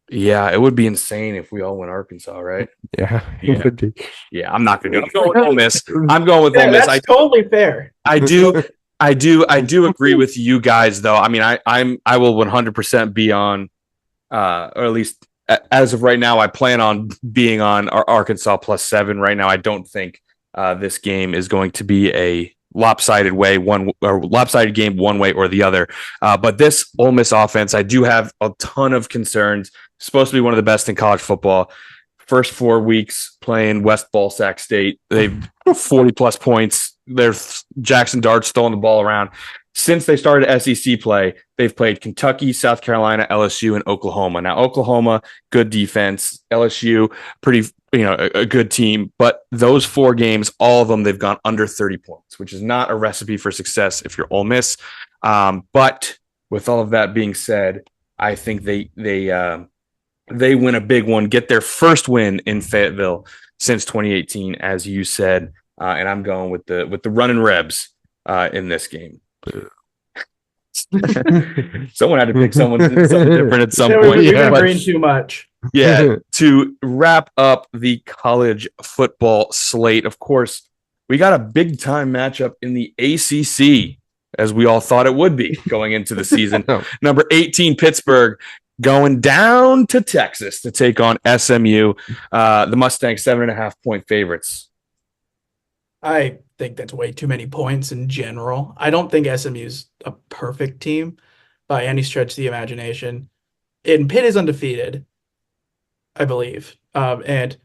Yeah, it would be insane if we all went Arkansas, right? Yeah, it would be. Yeah, I'm not going to do it. I'm going with Ole Miss. Ole Miss. That's totally fair. I do agree with you guys, though. I mean, I will 100% be on, or at least as of right now, I plan on being on Arkansas +7 right now. I don't think this game is going to be a lopsided game one way or the other. But this Ole Miss offense, I do have a ton of concerns. Supposed to be one of the best in college football. First 4 weeks playing West Ballsack State, they've 40+ points. They're Jackson Dart throwing the ball around. Since they started SEC play, they've played Kentucky, South Carolina, LSU, and Oklahoma. Now, Oklahoma, good defense. LSU, pretty, a good team. But those 4 games, all of them, they've gone under 30 points, which is not a recipe for success if you're Ole Miss. But with all of that being said, I think they win a big one, get their first win in Fayetteville since 2018, as you said. And I'm going with the running Rebs in this game. Someone had to pick something different at some point. We've been agreeing too much. Yeah. To wrap up the college football slate, of course, we got a big time matchup in the ACC, as we all thought it would be going into the season. Number 18 Pittsburgh going down to Texas to take on SMU. The Mustangs 7.5-point favorites. I think that's way too many points in general. I don't think SMU's a perfect team by any stretch of the imagination. And Pitt is undefeated, I believe. And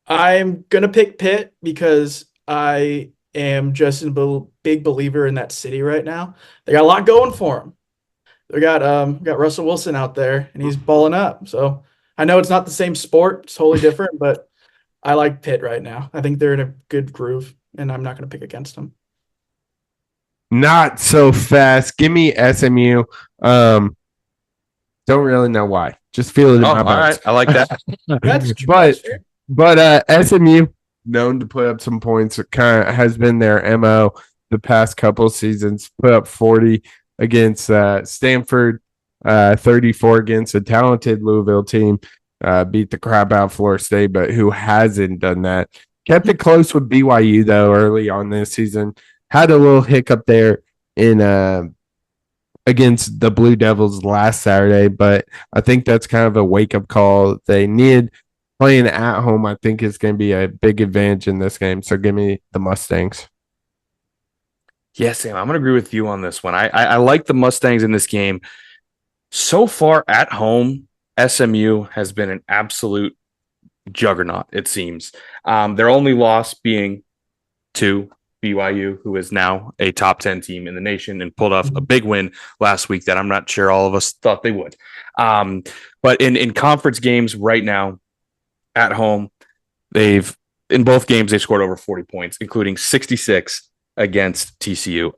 I'm going to pick Pitt because I am just a big believer in that city right now. They got a lot going for them. They got Russell Wilson out there, and he's balling up. So I know it's not the same sport. It's totally different, but I like Pitt right now. I think they're in a good groove, and I'm not going to pick against them. Not so fast. Give me SMU. Don't really know why. Just feel it in my bones. All right. I like that. That's true. But SMU, known to put up some points, it kind of has been their MO the past couple seasons. Put up 40 against Stanford, 34 against a talented Louisville team. Beat the crap out of Florida State, but who hasn't done that? Kept it close with BYU, though, early on this season. Had a little hiccup there in against the Blue Devils last Saturday, but I think that's kind of a wake-up call. They need playing at home. I think is going to be a big advantage in this game, so give me the Mustangs. Yeah, Sam, I'm going to agree with you on this one. I like the Mustangs in this game. So far at home, SMU has been an absolute juggernaut, it seems. Their only loss being to BYU, who is now a top 10 team in the nation and pulled off a big win last week that I'm not sure all of us thought they would. But in conference games right now at home, they've in both games, they scored over 40 points, including 66 against TCU.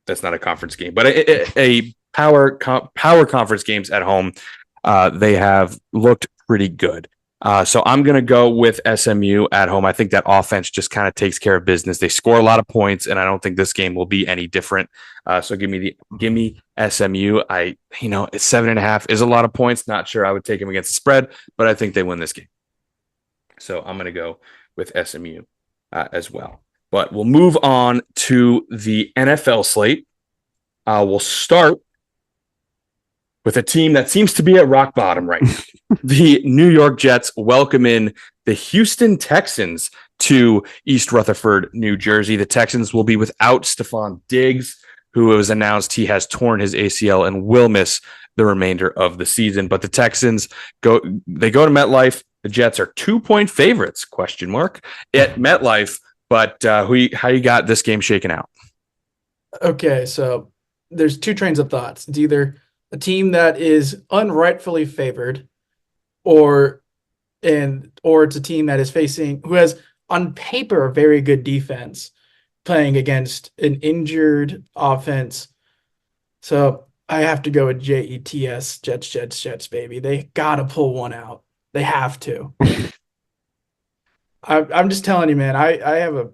That's not a conference game, but a power conference games at home. They have looked pretty good. So I'm going to go with SMU at home. I think that offense just kind of takes care of business. They score a lot of points, and I don't think this game will be any different. So give me SMU. It's 7.5 is a lot of points. Not sure I would take them against the spread, but I think they win this game. So I'm going to go with SMU as well. But we'll move on to the NFL slate. We'll start with a team that seems to be at rock bottom right now. The New York Jets welcome in the Houston Texans to East Rutherford, New Jersey. The Texans will be without Stephon Diggs, who was announced he has torn his ACL and will miss the remainder of the season. But the Texans go to MetLife. The Jets are 2-point favorites, ? At MetLife. But how you got this game shaken out? Okay, so there's two trains of thoughts. It's either a team that is unrightfully favored, or it's a team that is who has on paper a very good defense playing against an injured offense. So I have to go with Jets, baby. They gotta pull one out. They have to. I'm just telling you, man. I'm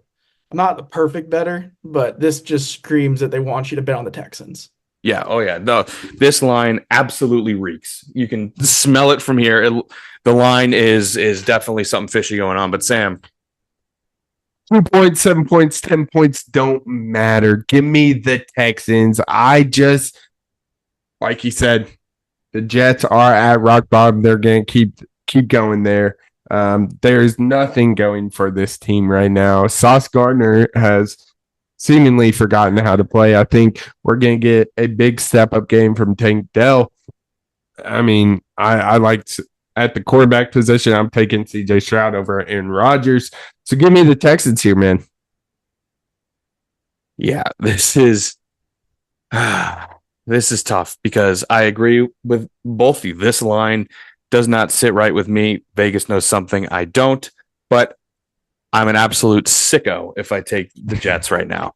not the perfect bettor, but this just screams that they want you to bet on the Texans. Yeah. Oh, yeah. No, this line absolutely reeks. You can smell it from here. The line is definitely something fishy going on. But Sam, 2 points, 7 points, 10 points don't matter. Give me the Texans. Like you said, the Jets are at rock bottom. They're going to keep going there. There's nothing going for this team right now. Sauce Gardner has seemingly forgotten how to play. I think we're going to get a big step-up game from Tank Dell. I mean, I liked at the quarterback position, I'm taking C.J. Stroud over Aaron Rodgers. So give me the Texans here, man. Yeah, this is tough because I agree with both of you. This line does not sit right with me. Vegas knows something I don't, but I'm an absolute sicko if I take the Jets right now.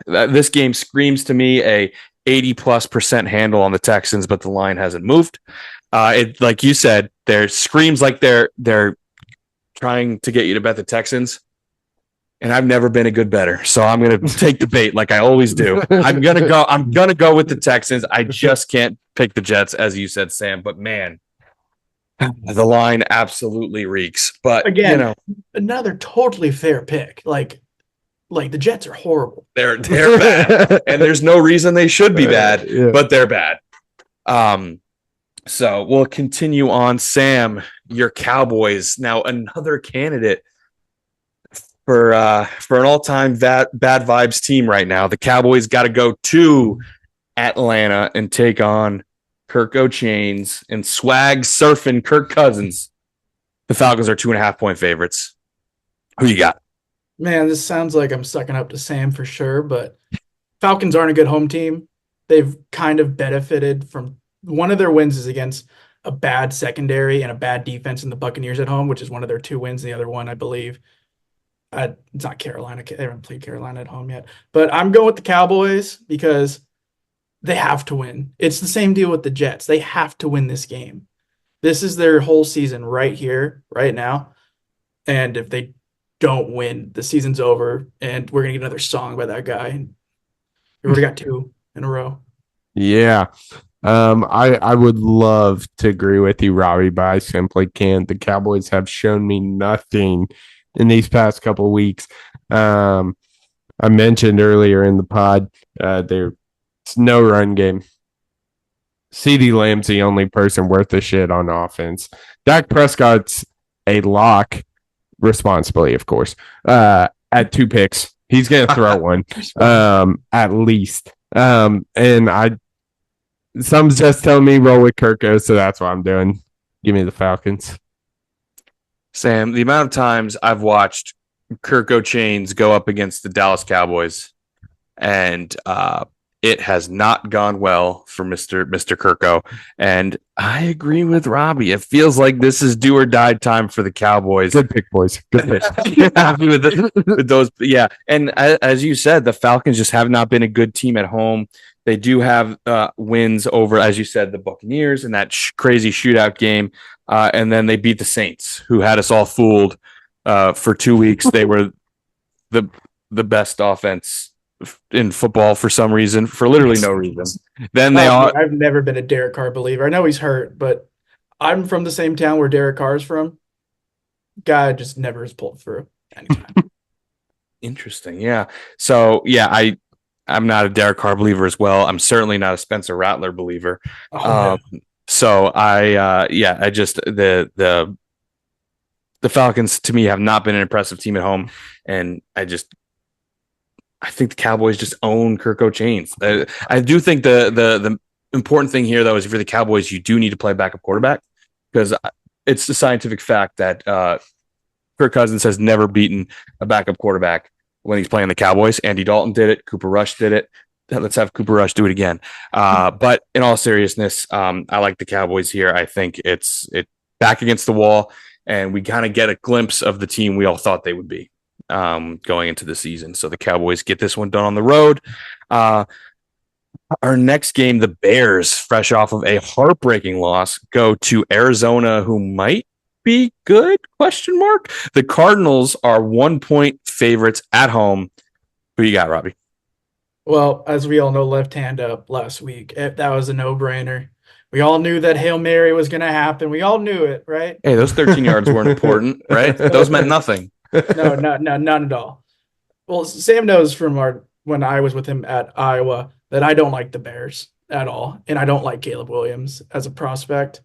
This game screams to me a 80+% handle on the Texans, but the line hasn't moved. It, like you said, there screams like they're trying to get you to bet the Texans. And I've never been a good bettor, so I'm going to take the bait like I always do. I'm going to go with the Texans. I just can't pick the Jets, as you said, Sam. But man, the line absolutely reeks. But again, another totally fair pick. Like the Jets are horrible. They're bad, and there's no reason they should be bad, but they're bad. So we'll continue on. Sam, your Cowboys, now another candidate for an all-time bad vibes team right now. The Cowboys got to go to Atlanta and take on Kirk O'Chains and swag surfing Kirk Cousins. The Falcons are 2.5-point favorites. Who you got? Man, this sounds like I'm sucking up to Sam for sure, but Falcons aren't a good home team. They've kind of benefited from one of their wins is against a bad secondary and a bad defense in the Buccaneers at home, which is one of their two wins. The other one, I believe, it's not Carolina. They haven't played Carolina at home yet. But I'm going with the Cowboys because they have to win. It's the same deal with the Jets. They have to win this game. This is their whole season right here, right now. And if they don't win, the season's over, and we're going to get another song by that guy. We already got 2 in a row. Yeah. I would love to agree with you, Robbie, but I simply can't. The Cowboys have shown me nothing in these past couple of weeks. I mentioned earlier in the pod, there's no run game. CeeDee Lamb's the only person worth a shit on offense. Dak Prescott's a lock, responsibly, of course, at 2 picks. He's going to throw one, at least. And some's just telling me roll with Kirko, so that's what I'm doing. Give me the Falcons. Sam, the amount of times I've watched Kirk O'Chains go up against the Dallas Cowboys and it has not gone well for Mr. Kirko. And I agree with Robbie. It feels like this is do or die time for the Cowboys. Good pick, boys. Good pick. Happy with those. Yeah. And as you said, the Falcons just have not been a good team at home. They do have wins over, as you said, the Buccaneers in that crazy shootout game. And then they beat the Saints, who had us all fooled for 2 weeks. They were the best offense in football for some reason, for literally no reason. Then I've never been a Derek Carr believer. I know he's hurt, but I'm from the same town where Derek Carr's from. Guy just never has pulled through anytime. Interesting. Yeah. So yeah, I'm not a Derek Carr believer as well. I'm certainly not a Spencer Rattler believer. No. So I just the Falcons to me have not been an impressive team at home, and I think the Cowboys just own Kirko Chains. I do think the important thing here, though, is if you're the Cowboys, you do need to play backup quarterback, because it's a scientific fact that Kirk Cousins has never beaten a backup quarterback when he's playing the Cowboys. Andy Dalton did it. Cooper Rush did it. Let's have Cooper Rush do it again. But in all seriousness, I like the Cowboys here. I think it's back against the wall, and we kind of get a glimpse of the team we all thought they would be going into the season. So the Cowboys get this one done on the road. Our next game, the Bears, fresh off of a heartbreaking loss, go to Arizona, who might be good, ? The Cardinals are 1-point favorites at home. Who you got, Robbie? Well, as we all know, left hand up last week. That was a no-brainer. We all knew that Hail Mary was going to happen. We all knew it, right? Hey, those 13 yards weren't important, right? Those meant nothing. No, none at all. Well, Sam knows from when I was with him at Iowa that I don't like the Bears at all, and I don't like Caleb Williams as a prospect.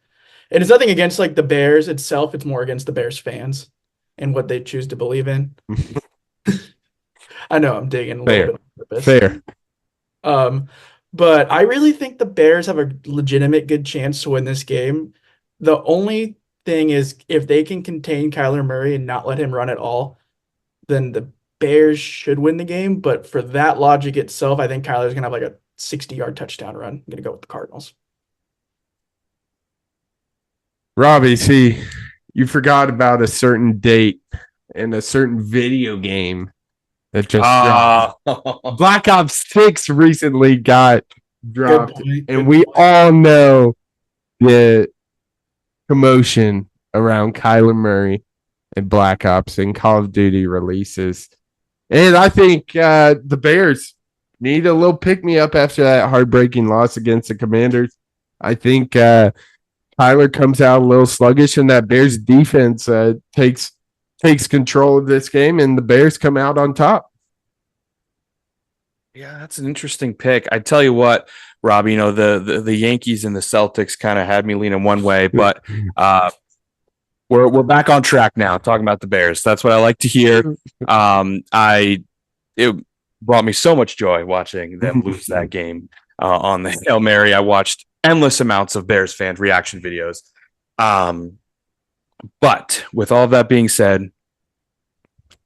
And it's nothing against like the Bears itself. It's more against the Bears fans and what they choose to believe in. I know I'm digging a little bit. Fair. But I really think the Bears have a legitimate good chance to win this game. The only thing is, if they can contain Kyler Murray and not let him run at all, then the Bears should win the game. But for that logic itself, I think Kyler's going to have like a 60-yard touchdown run. I'm going to go with the Cardinals. Robbie, see, you forgot about a certain date and a certain video game that just dropped. Black Ops 6 recently got dropped, and we all know the commotion around Kyler Murray and Black Ops and Call of Duty releases. And I think the Bears need a little pick-me-up after that heartbreaking loss against the Commanders. I think Kyler comes out a little sluggish, and that Bears defense takes control of this game, and the Bears come out on top. Yeah, that's an interesting pick. I tell you what, Rob, the Yankees and the Celtics kind of had me leaning one way, but we're back on track now, talking about the Bears. That's what I like to hear. It brought me so much joy watching them lose that game on the Hail Mary. I watched endless amounts of Bears fan reaction videos. But with all that being said,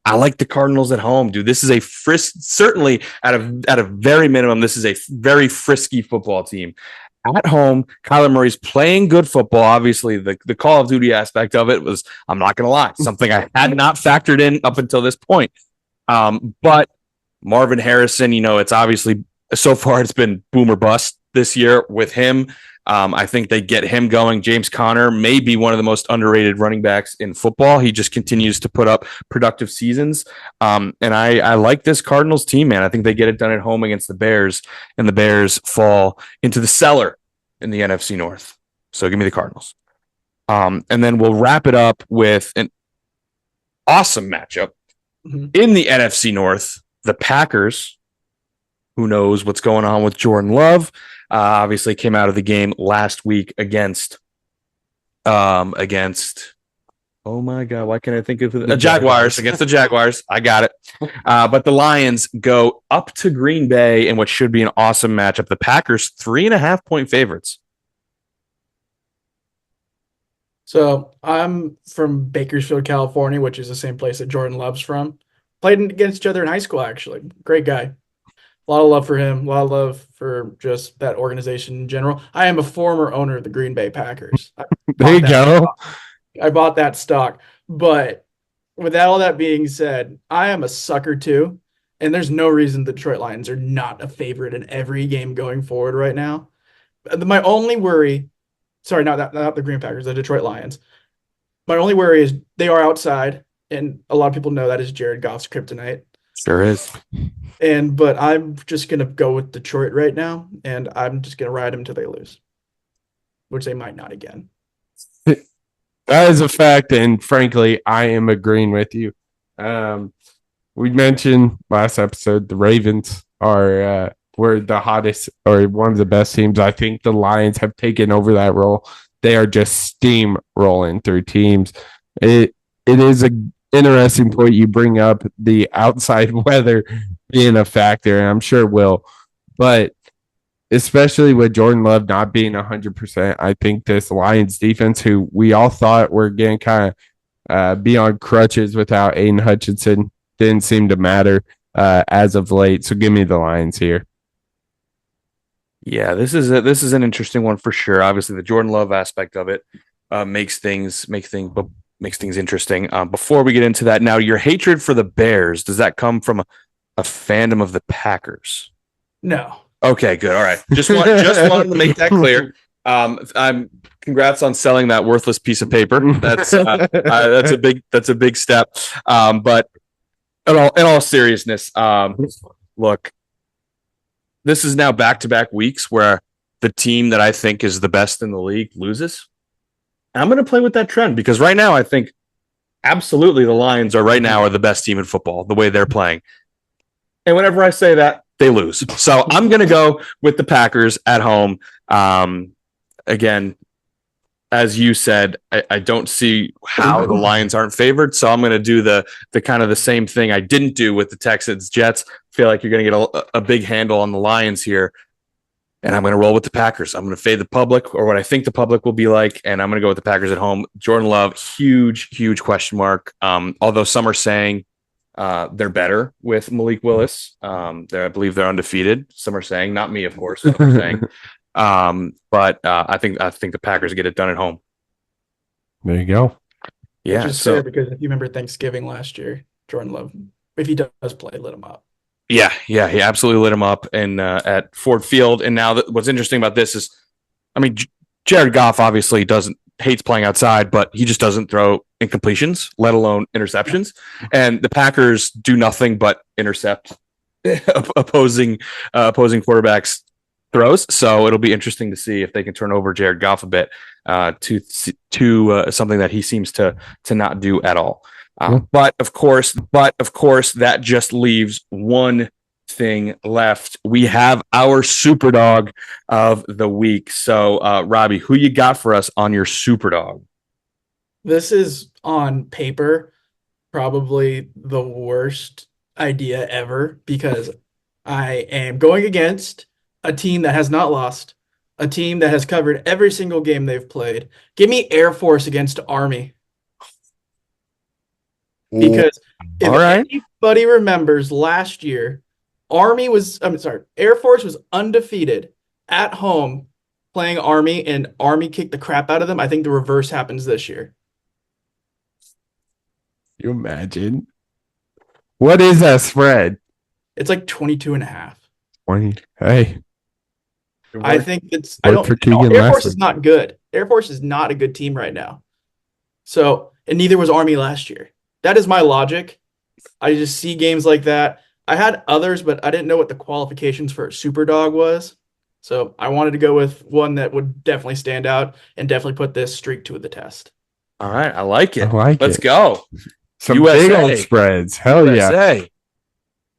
I like the Cardinals at home, dude. This is certainly at a very minimum, this is a very frisky football team. At home, Kyler Murray's playing good football. Obviously, the Call of Duty aspect of it was, I'm not going to lie, something I had not factored in up until this point. But Marvin Harrison, it's obviously, so far it's been boom or bust this year with him. I think they get him going. James Conner may be one of the most underrated running backs in football. He just continues to put up productive seasons. And I like this Cardinals team, man. I think they get it done at home against the Bears, and the Bears fall into the cellar in the NFC North. So give me the Cardinals. And then we'll wrap it up with an awesome matchup in the NFC North. The Packers, who knows what's going on with Jordan Love, obviously came out of the game last week against oh my God, why can't I think of the Jaguars, against the Jaguars. I got it. But the Lions go up to Green Bay in what should be an awesome matchup. The Packers 3.5-point favorites. So I'm from Bakersfield, California, which is the same place that Jordan Love's from. Played against each other in high school, actually. Great guy. A lot of love for him. A lot of love for just that organization in general. I am a former owner of the Green Bay Packers. There you go. I bought that stock. But with all that being said, I am a sucker too. And there's no reason the Detroit Lions are not a favorite in every game going forward right now. My only worry, sorry, not the Green Packers, the Detroit Lions. My only worry is they are outside, and a lot of people know that is Jared Goff's kryptonite. Sure is. But I'm just gonna go with Detroit right now, and I'm just gonna ride them until they lose, which they might not again. That is a fact, and frankly, I am agreeing with you. We mentioned last episode the Ravens were the hottest or one of the best teams. I think the Lions have taken over that role. They are just steamrolling through teams. It is an interesting point you bring up, the outside weather being a factor, and I'm sure it will. But especially with Jordan Love not being 100%, I think this Lions defense, who we all thought were going to kind of be on crutches without Aiden Hutchinson, didn't seem to matter as of late. So give me the Lions here. Yeah, this is an interesting one for sure. Obviously, the Jordan Love aspect of it makes things interesting. Before we get into that, now your hatred for the Bears, does that come from a fandom of the Packers? No. Okay, good. All right. Just wanted to make that clear. I'm congrats on selling that worthless piece of paper. That's a big step. But in all seriousness, look, this is now back-to-back weeks where the team that I think is the best in the league loses. I'm going to play with that trend because right now I think absolutely the Lions are the best team in football, the way they're playing. And whenever I say that, they lose. So I'm going to go with the Packers at home. Again, as you said, I don't see how the Lions aren't favored. So I'm going to do the kind of the same thing I didn't do with the Texans Jets. Feel like you're going to get a big handle on the Lions here. And I'm going to roll with the Packers. I'm going to fade the public or what I think the public will be like. And I'm going to go with the Packers at home. Jordan Love, huge question mark. Although some are saying they're better with Malik Willis. I believe they're undefeated. Some are saying, not me, of course. Some are saying. But I think the Packers get it done at home. There you go. Yeah. Which is fair because if you remember Thanksgiving last year, Jordan Love, if he does play, lit him up. Yeah, he absolutely lit him up at Ford Field. And now what's interesting about this is, I mean, Jared Goff obviously hates playing outside, but he just doesn't throw incompletions, let alone interceptions. And the Packers do nothing but intercept opposing quarterbacks' throws. So it'll be interesting to see if they can turn over Jared Goff a bit to something that he seems to not do at all. But of course, that just leaves one thing left. We have our Superdog of the week. So, Robbie, who you got for us on your Superdog? This is on paper probably the worst idea ever because I am going against a team that has not lost, a team that has covered every single game they've played. Give me Air Force against Army. Because if anybody remembers last year, Air Force was undefeated at home playing Army, and Army kicked the crap out of them. I think the reverse happens this year. You imagine? What is that spread? It's like 22.5. 20. Hey. I think it's Air Force is not good. Air Force is not a good team right now. So, and neither was Army last year. That is my logic. I just see games like that. I had others, but I didn't know what the qualifications for a Superdog was. So I wanted to go with one that would definitely stand out and definitely put this streak to the test. All right. I like it. Let's go. Some big old spreads. Hell USA. Yeah.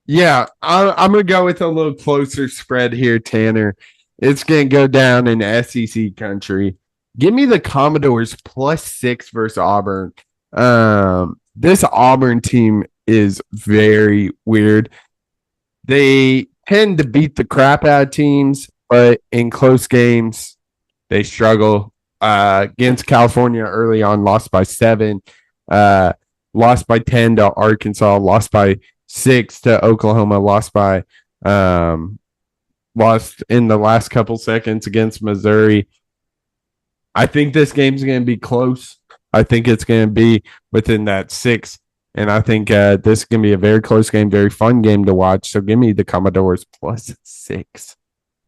Yeah. I'm going to go with a little closer spread here, Tanner. It's going to go down in SEC country. Give me the Commodores +6 versus Auburn. This Auburn team is very weird. They tend to beat the crap out of teams, but in close games, they struggle. Against California early on, lost by 7, lost by 10 to Arkansas, lost by 6 to Oklahoma, lost by Lost in the last couple seconds against Missouri. I think this game's going to be close. I think it's going to be within that 6. And I think this is going to be a very close game, very fun game to watch. So give me the Commodores plus 6.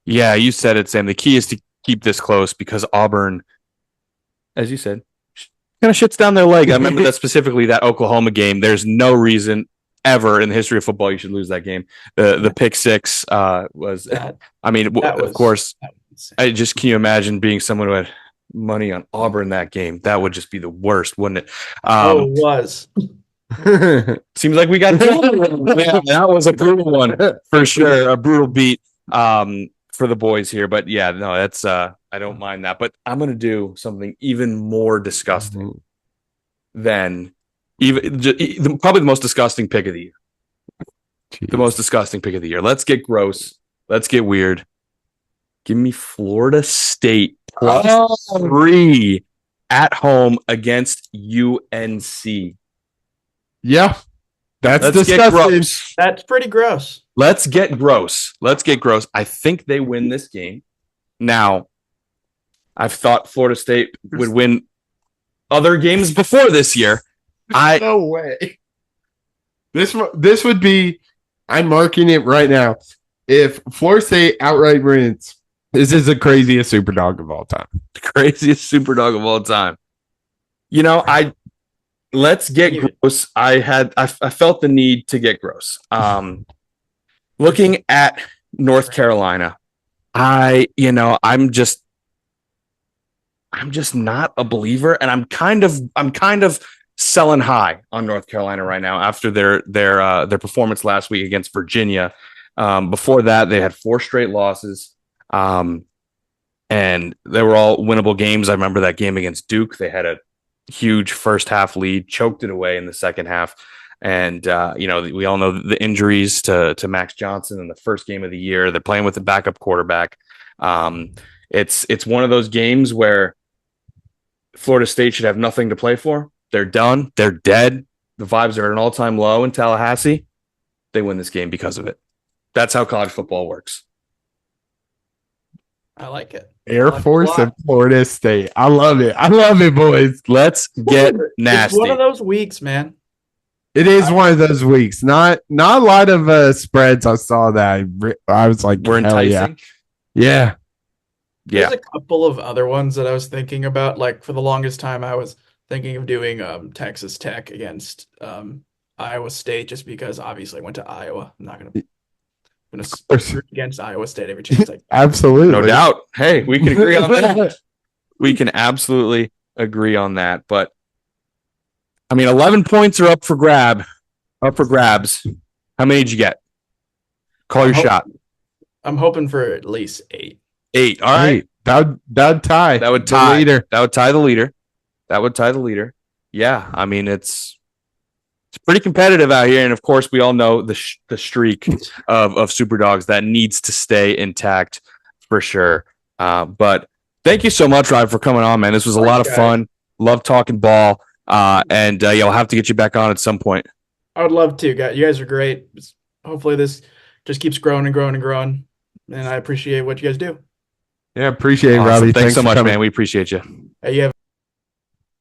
Yeah, you said it, Sam. The key is to keep this close because Auburn, as you said, kind of shits down their leg. I remember that specifically, that Oklahoma game. There's no reason ever in the history of football you should lose that game. The pick 6 was, of course, can you imagine being someone who had money on Auburn that game? That would just be the worst, wouldn't it? It was. Seems like we got that was a brutal one for sure, a brutal beat for the boys here. But yeah, no, that's I don't mind that. But I'm gonna do something even more disgusting than probably the most disgusting pick of the year. Jeez. The most disgusting pick of the year. Let's get gross. Let's get weird. Give me Florida State plus 3 at home against UNC. Yeah, that's disgusting. That's pretty gross. Let's get gross. I think they win this game. Now, I've thought Florida State would win other games before this year. No way. This would be. I'm marking it right now. If Florida State outright wins, this is the craziest Superdog of all time. The craziest Superdog of all time. You know, let's get gross. I felt the need to get gross. Looking at North Carolina, I'm just not a believer, and I'm kind of selling high on North Carolina right now after their performance last week against Virginia. Before that, they had 4 straight losses. And they were all winnable games. I remember that game against Duke. They had a huge first half lead, choked it away in the second half. And, we all know the injuries to Max Johnson in the first game of the year. They're playing with a backup quarterback. It's one of those games where Florida State should have nothing to play for. They're done. They're dead. The vibes are at an all-time low in Tallahassee. They win this game because of it. That's how college football works. I like it. Air Force and Florida State. I love it, boys. Let's get nasty. It's one of those weeks, man. It is one of those weeks. Not a lot of spreads. I saw that. I was like, we're enticing. Yeah. There's a couple of other ones that I was thinking about. Like for the longest time, I was thinking of doing Texas Tech against Iowa State, just because obviously I went to Iowa. I'm not gonna root against Iowa State every chance. Absolutely, no doubt. Hey, we can agree on that. We can absolutely agree on that. But I mean, 11 points are up for grabs. How many did you get? Call your shot. I'm hoping for at least 8. 8. All right. That'd tie. That would tie the leader. That would tie the leader. Yeah. I mean, it's pretty competitive out here. And of course, we all know the streak of Superdogs that needs to stay intact for sure. But thank you so much, Rob, for coming on, man. This was a lot of fun. Love talking ball. And I'll have to get you back on at some point. I would love to, guys. You guys are great. Hopefully this just keeps growing and growing and growing. And I appreciate what you guys do. Yeah, appreciate it, awesome. Robbie. Thanks so much, man. We appreciate you. Hey, you have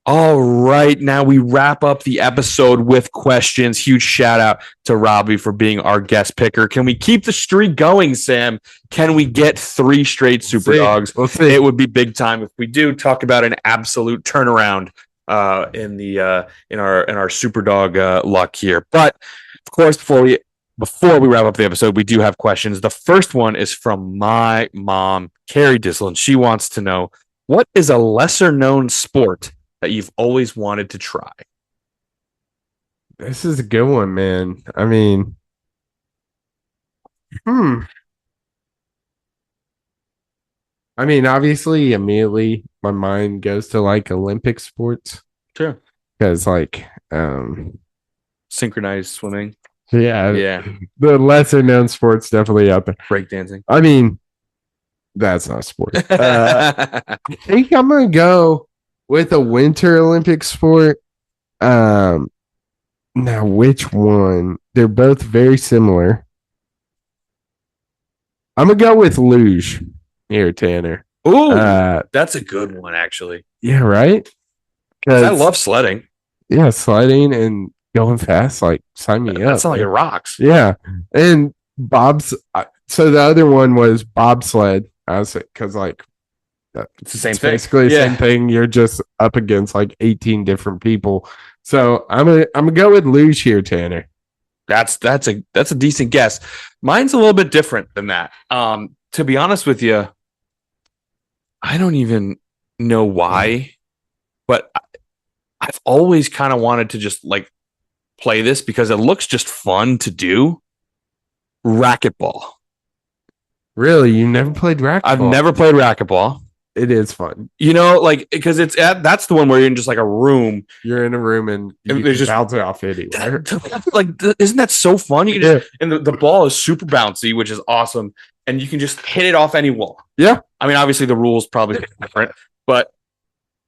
All right, now we wrap up the episode with questions. Huge shout out to Robbie for being our guest picker. Can we keep the streak going, Sam? Can we get 3 straight Superdogs? We'll see. It would be big time if we do. Talk about an absolute turnaround in our Superdog luck here. But of course, before we wrap up the episode, we do have questions. The first one is from my mom, Carrie Dislin. She wants to know, what is a lesser known sport that you've always wanted to try? This is a good one, man. I mean, obviously, immediately my mind goes to like Olympic sports. Sure. Because like synchronized swimming. Yeah. The lesser known sports definitely up there. Breakdancing. I mean, that's not a sport. I think I'm gonna go with a Winter Olympic sport. Now which one? They're both very similar. I'm gonna go with luge here, Tanner. Ooh, that's a good one, actually. Yeah, right. Because I love sledding. Yeah, sliding and going fast. Like, sign me up. That's not like it rocks. Yeah, and Bob's. So the other one was bobsled. I was because like it's the same thing. Basically the same thing. You're just up against like 18 different people. So I'm gonna go with luge here, Tanner. That's a decent guess. Mine's a little bit different than that. To be honest with you, I don't even know why, but I've always kind of wanted to just like play this because it looks just fun to do. Racquetball. Really? You never played racquetball? I've never played racquetball. It is fun. You know, like, because that's the one where you're in just like a room. You're in a room and you can just bounce it off anywhere. Isn't that so fun? You can just, and the ball is super bouncy, which is awesome. And you can just hit it off any wall. Yeah. I mean, obviously the rules probably different, but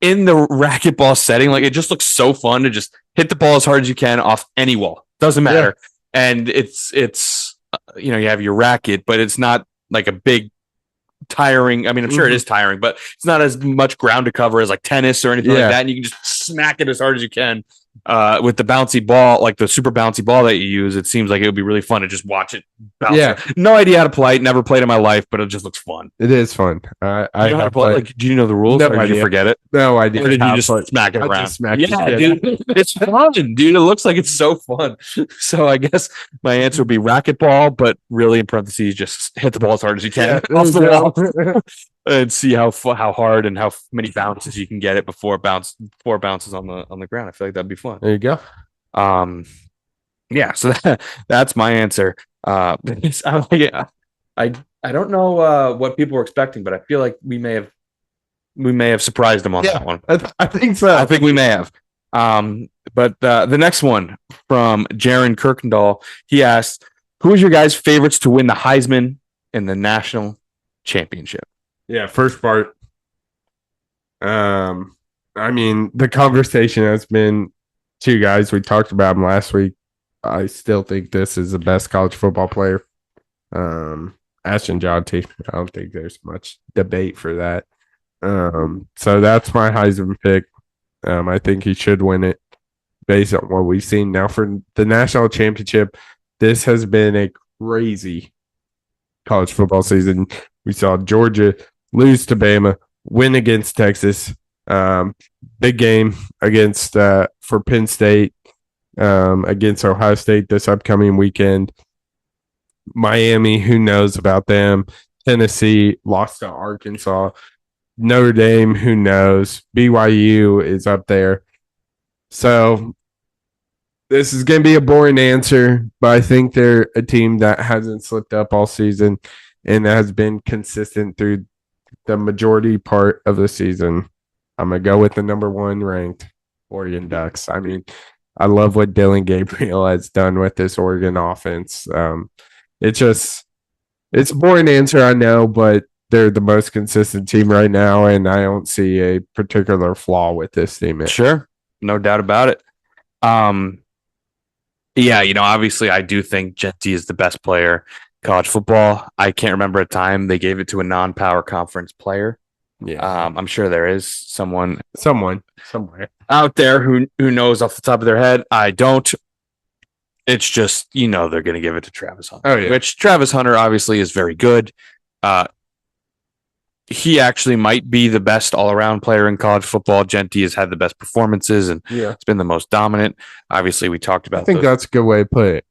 in the racquetball setting, like, it just looks so fun to just hit the ball as hard as you can off any wall. Doesn't matter. Yeah. And it's you know, you have your racket, but it's not like a big tiring. I mean, I'm sure it is tiring, but it's not as much ground to cover as like tennis or anything like that. And you can just smack it as hard as you can. With the bouncy ball, like the super bouncy ball that you use, it seems like it would be really fun to just watch it bounce. Yeah. No idea how to play it. Never played in my life, but it just looks fun. It is fun. I know how to play. Like, do you know the rules? No or idea. Did you forget it? No idea. Or did you just smack it around? Dude, it's fun, dude. It looks like it's so fun. So I guess my answer would be racquetball, but really in parentheses, just hit the ball as hard as you can off the wall. And see how hard and how many bounces you can get it before four bounces on the ground. I feel like that'd be fun. There you go. Yeah. So that's my answer. I don't know what people were expecting, but I feel like we may have surprised them on that one. I think so. I think we may have. But the next one from Jaron Kirkendall, he asked, "Who is your guys' favorites to win the Heisman in the national championship?" Yeah, first part. I mean, the conversation has been two guys. We talked about them last week. I still think this is the best college football player. Ashton Jonty. I don't think there's much debate for that. So that's my Heisman pick. I think he should win it based on what we've seen. Now for the national championship, this has been a crazy college football season. We saw Georgia lose to Bama, win against Texas. Big game against for Penn State against Ohio State this upcoming weekend. Miami, who knows about them? Tennessee lost to Arkansas. Notre Dame, who knows? BYU is up there. So this is going to be a boring answer, but I think they're a team that hasn't slipped up all season and has been consistent through the majority part of the season. I'm going to go with the number one ranked Oregon Ducks. I mean, I love what Dylan Gabriel has done with this Oregon offense. It's a boring answer, I know, but they're the most consistent team right now, and I don't see a particular flaw with this team. Sure. No doubt about it. Yeah, obviously I do think Jeanty is the best player in college football. I can't remember a time they gave it to a non-power conference player. Yeah. I'm sure there is someone somewhere out there who knows off the top of their head. I don't. It's just, they're going to give it to Travis Hunter. Oh, yeah. Which Travis Hunter obviously is very good. He actually might be the best all-around player in college football. Jeanty has had the best performances and it's been the most dominant. Obviously, we talked about. I think that's a good way to put it.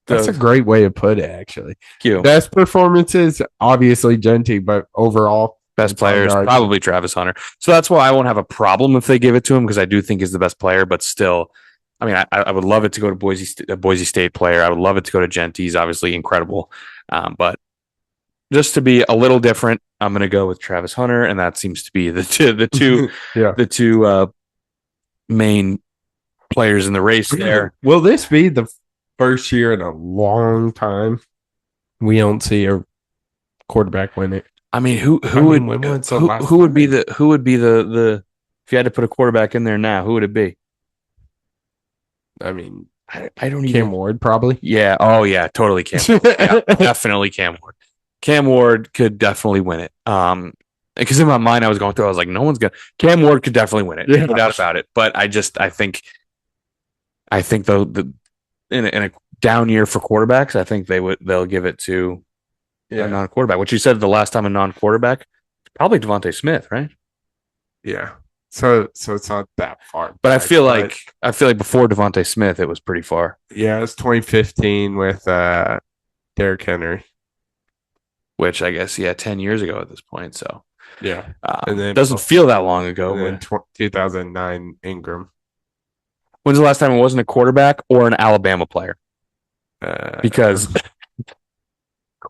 That's a great way to put it, actually. Thank you. Best performances, obviously Jeanty, but overall, best players, probably Travis Hunter. So that's why I won't have a problem if they give it to him, because I do think he's the best player. But still, I mean, I would love it to go to a Boise State player. I would love it to go to Jeanty. He's obviously incredible. But just to be a little different, I'm going to go with Travis Hunter, and that seems to be the two main players in the race there. Will this be the first year in a long time we don't see a quarterback win it? I mean, who would be the if you had to put a quarterback in there now, who would it be? I mean, I don't even. Cam Ward, probably. Yeah. Oh, yeah. Totally Cam Ward. Yeah, definitely Cam Ward. Cam Ward could definitely win it. Because in my mind, I was like, no one's gonna. Cam Ward could definitely win it, no doubt about it. But I think though in a down year for quarterbacks, I think they'll give it to a non-quarterback. What you said the last time a non-quarterback, probably Devontae Smith, right? Yeah. So it's not that far. But I feel like before Devontae Smith, it was pretty far. Yeah, it was 2015 with Derrick Henry, which I guess 10 years ago at this point. So yeah, and then doesn't feel that long ago. And then 2009 Ingram. When's the last time it wasn't a quarterback or an Alabama player? Because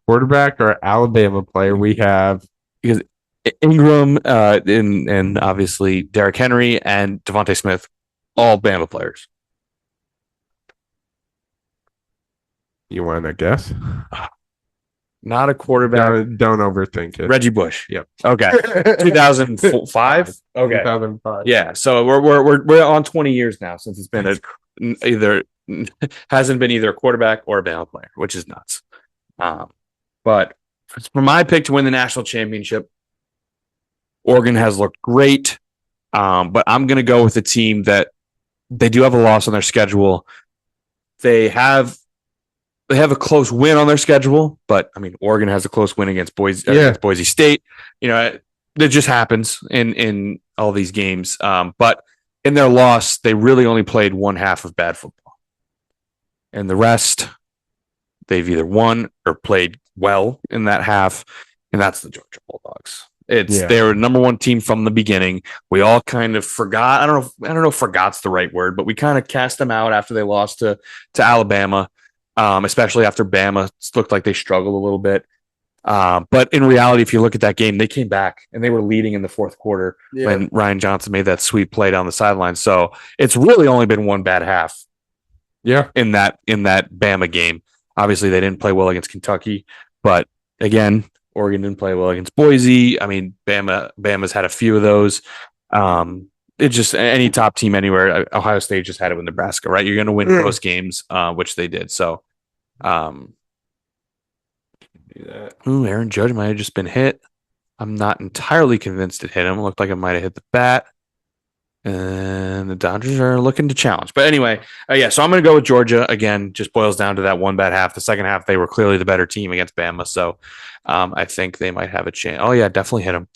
quarterback or Alabama player, we have because Ingram and obviously Derrick Henry and Devontae Smith, all Bama players. You want to guess? Not a quarterback. Don't overthink it. Reggie Bush. Yep. Okay. 2005. Okay. 2005. Yeah. So we're on 20 years now since it's been hasn't been either a quarterback or a Bama player, which is nuts. But for my pick to win the national championship, Oregon has looked great. But I'm going to go with a team that they do have a loss on their schedule. They have a close win on their schedule, but I mean, Oregon has a close win against Boise State. You know, that just happens in all these games. But in their loss, they really only played one half of bad football, and the rest they've either won or played well in that half, and that's the Georgia Bulldogs. They were number one team from the beginning. We all kind of forgot. I don't know if forgot's the right word, but we kind of cast them out after they lost to Alabama. Especially after Bama looked like they struggled a little bit. But in reality, if you look at that game, they came back and they were leading in the fourth quarter when Ryan Johnson made that sweet play down the sideline. So it's really only been one bad half. Yeah. In that Bama game. Obviously, they didn't play well against Kentucky, but again, Oregon didn't play well against Boise. I mean, Bama's had a few of those. It's just any top team anywhere. Ohio State just had it with Nebraska, right? You're going to win close games, which they did. So, Aaron Judge might have just been hit. I'm not entirely convinced it hit him. It looked like it might have hit the bat. And the Dodgers are looking to challenge. But anyway, so I'm going to go with Georgia. Again, just boils down to that one bad half. The second half, they were clearly the better team against Bama. So I think they might have a chance. Oh, yeah, definitely hit them.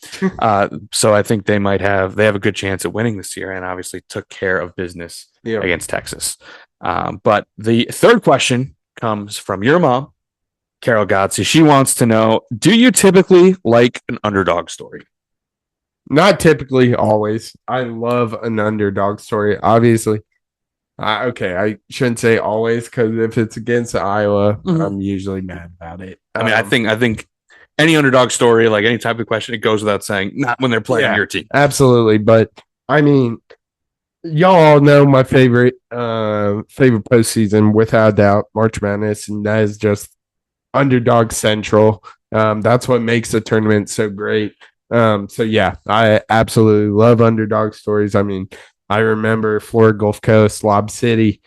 So I think they have a good chance at winning this year and obviously took care of business against Texas. But the third question comes from your mom, Carol Gotze. She wants to know, do you typically like an underdog story? Not typically, always. I love an underdog story, obviously. I shouldn't say always, because if it's against Iowa, I'm usually mad about it. I mean, I think any underdog story, like any type of question, it goes without saying, not when they're playing your team. Absolutely. But I mean, y'all all know my favorite postseason, without a doubt, March Madness, and that is just underdog central. That's what makes the tournament so great. I absolutely love underdog stories. I mean, I remember Florida Gulf Coast, Lob City.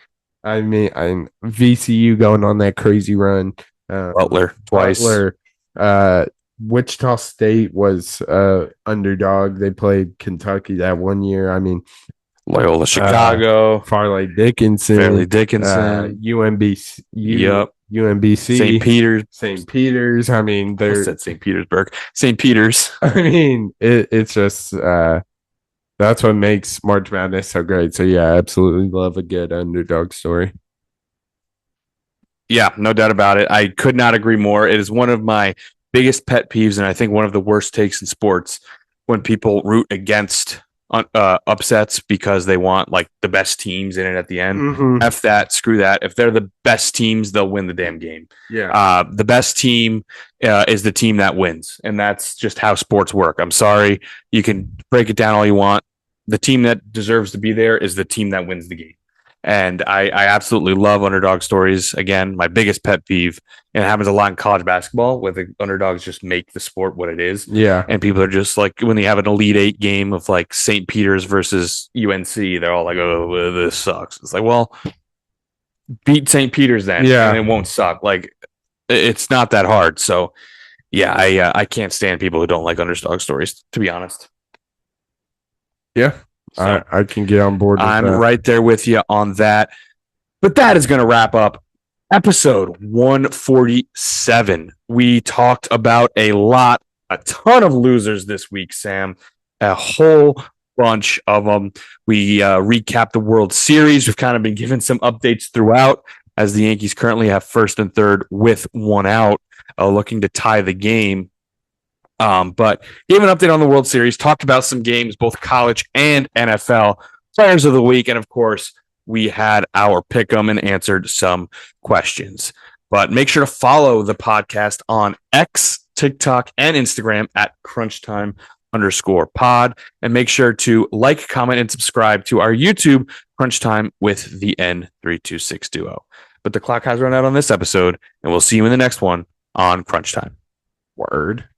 I mean, VCU going on that crazy run. Butler twice. Wichita State was underdog. They played Kentucky that one year. I mean, Loyola Chicago, Fairleigh Dickinson, UMBC. Yep. UMBC, St. Peter's. I mean, they're at St. Petersburg, St. Peter's. I mean, it's just that's what makes March Madness so great. So yeah, I absolutely love a good underdog story. Yeah, no doubt about it. I could not agree more. It is one of my biggest pet peeves, and I think one of the worst takes in sports when people root against upsets because they want like the best teams in it at the end. F that, screw that. If they're the best teams, they'll win the damn game. The best team is the team that wins, and that's just how sports work. I'm sorry, you can break it down all you want. The team that deserves to be there is the team that wins the game. And I absolutely love underdog stories. Again, my biggest pet peeve, and it happens a lot in college basketball, where the underdogs just make the sport what it is. Yeah. And people are just like, when they have an Elite Eight game of like St. Peter's versus UNC, they're all like, oh, this sucks. It's like, well, beat St. Peter's then. Yeah. And it won't suck. Like, it's not that hard. So Yeah, I can't stand people who don't like underdog stories, to be honest. Yeah, So I can get on board with I'm that. right there with you on that. But that is going to wrap up episode 147. We talked about a ton of losers this week, Sam. A whole bunch of them. We recapped the World Series. We've kind of been given some updates throughout as the Yankees currently have first and third with one out, looking to tie the game. But gave an update on the World Series, talked about some games, both college and NFL, players of the week, and of course, we had our pick 'em and answered some questions. But make sure to follow the podcast on X, TikTok, and Instagram at crunchtime_pod. And make sure to like, comment, and subscribe to our YouTube Crunch Time with the N326 duo. But the clock has run out on this episode, and we'll see you in the next one on Crunch Time. Word.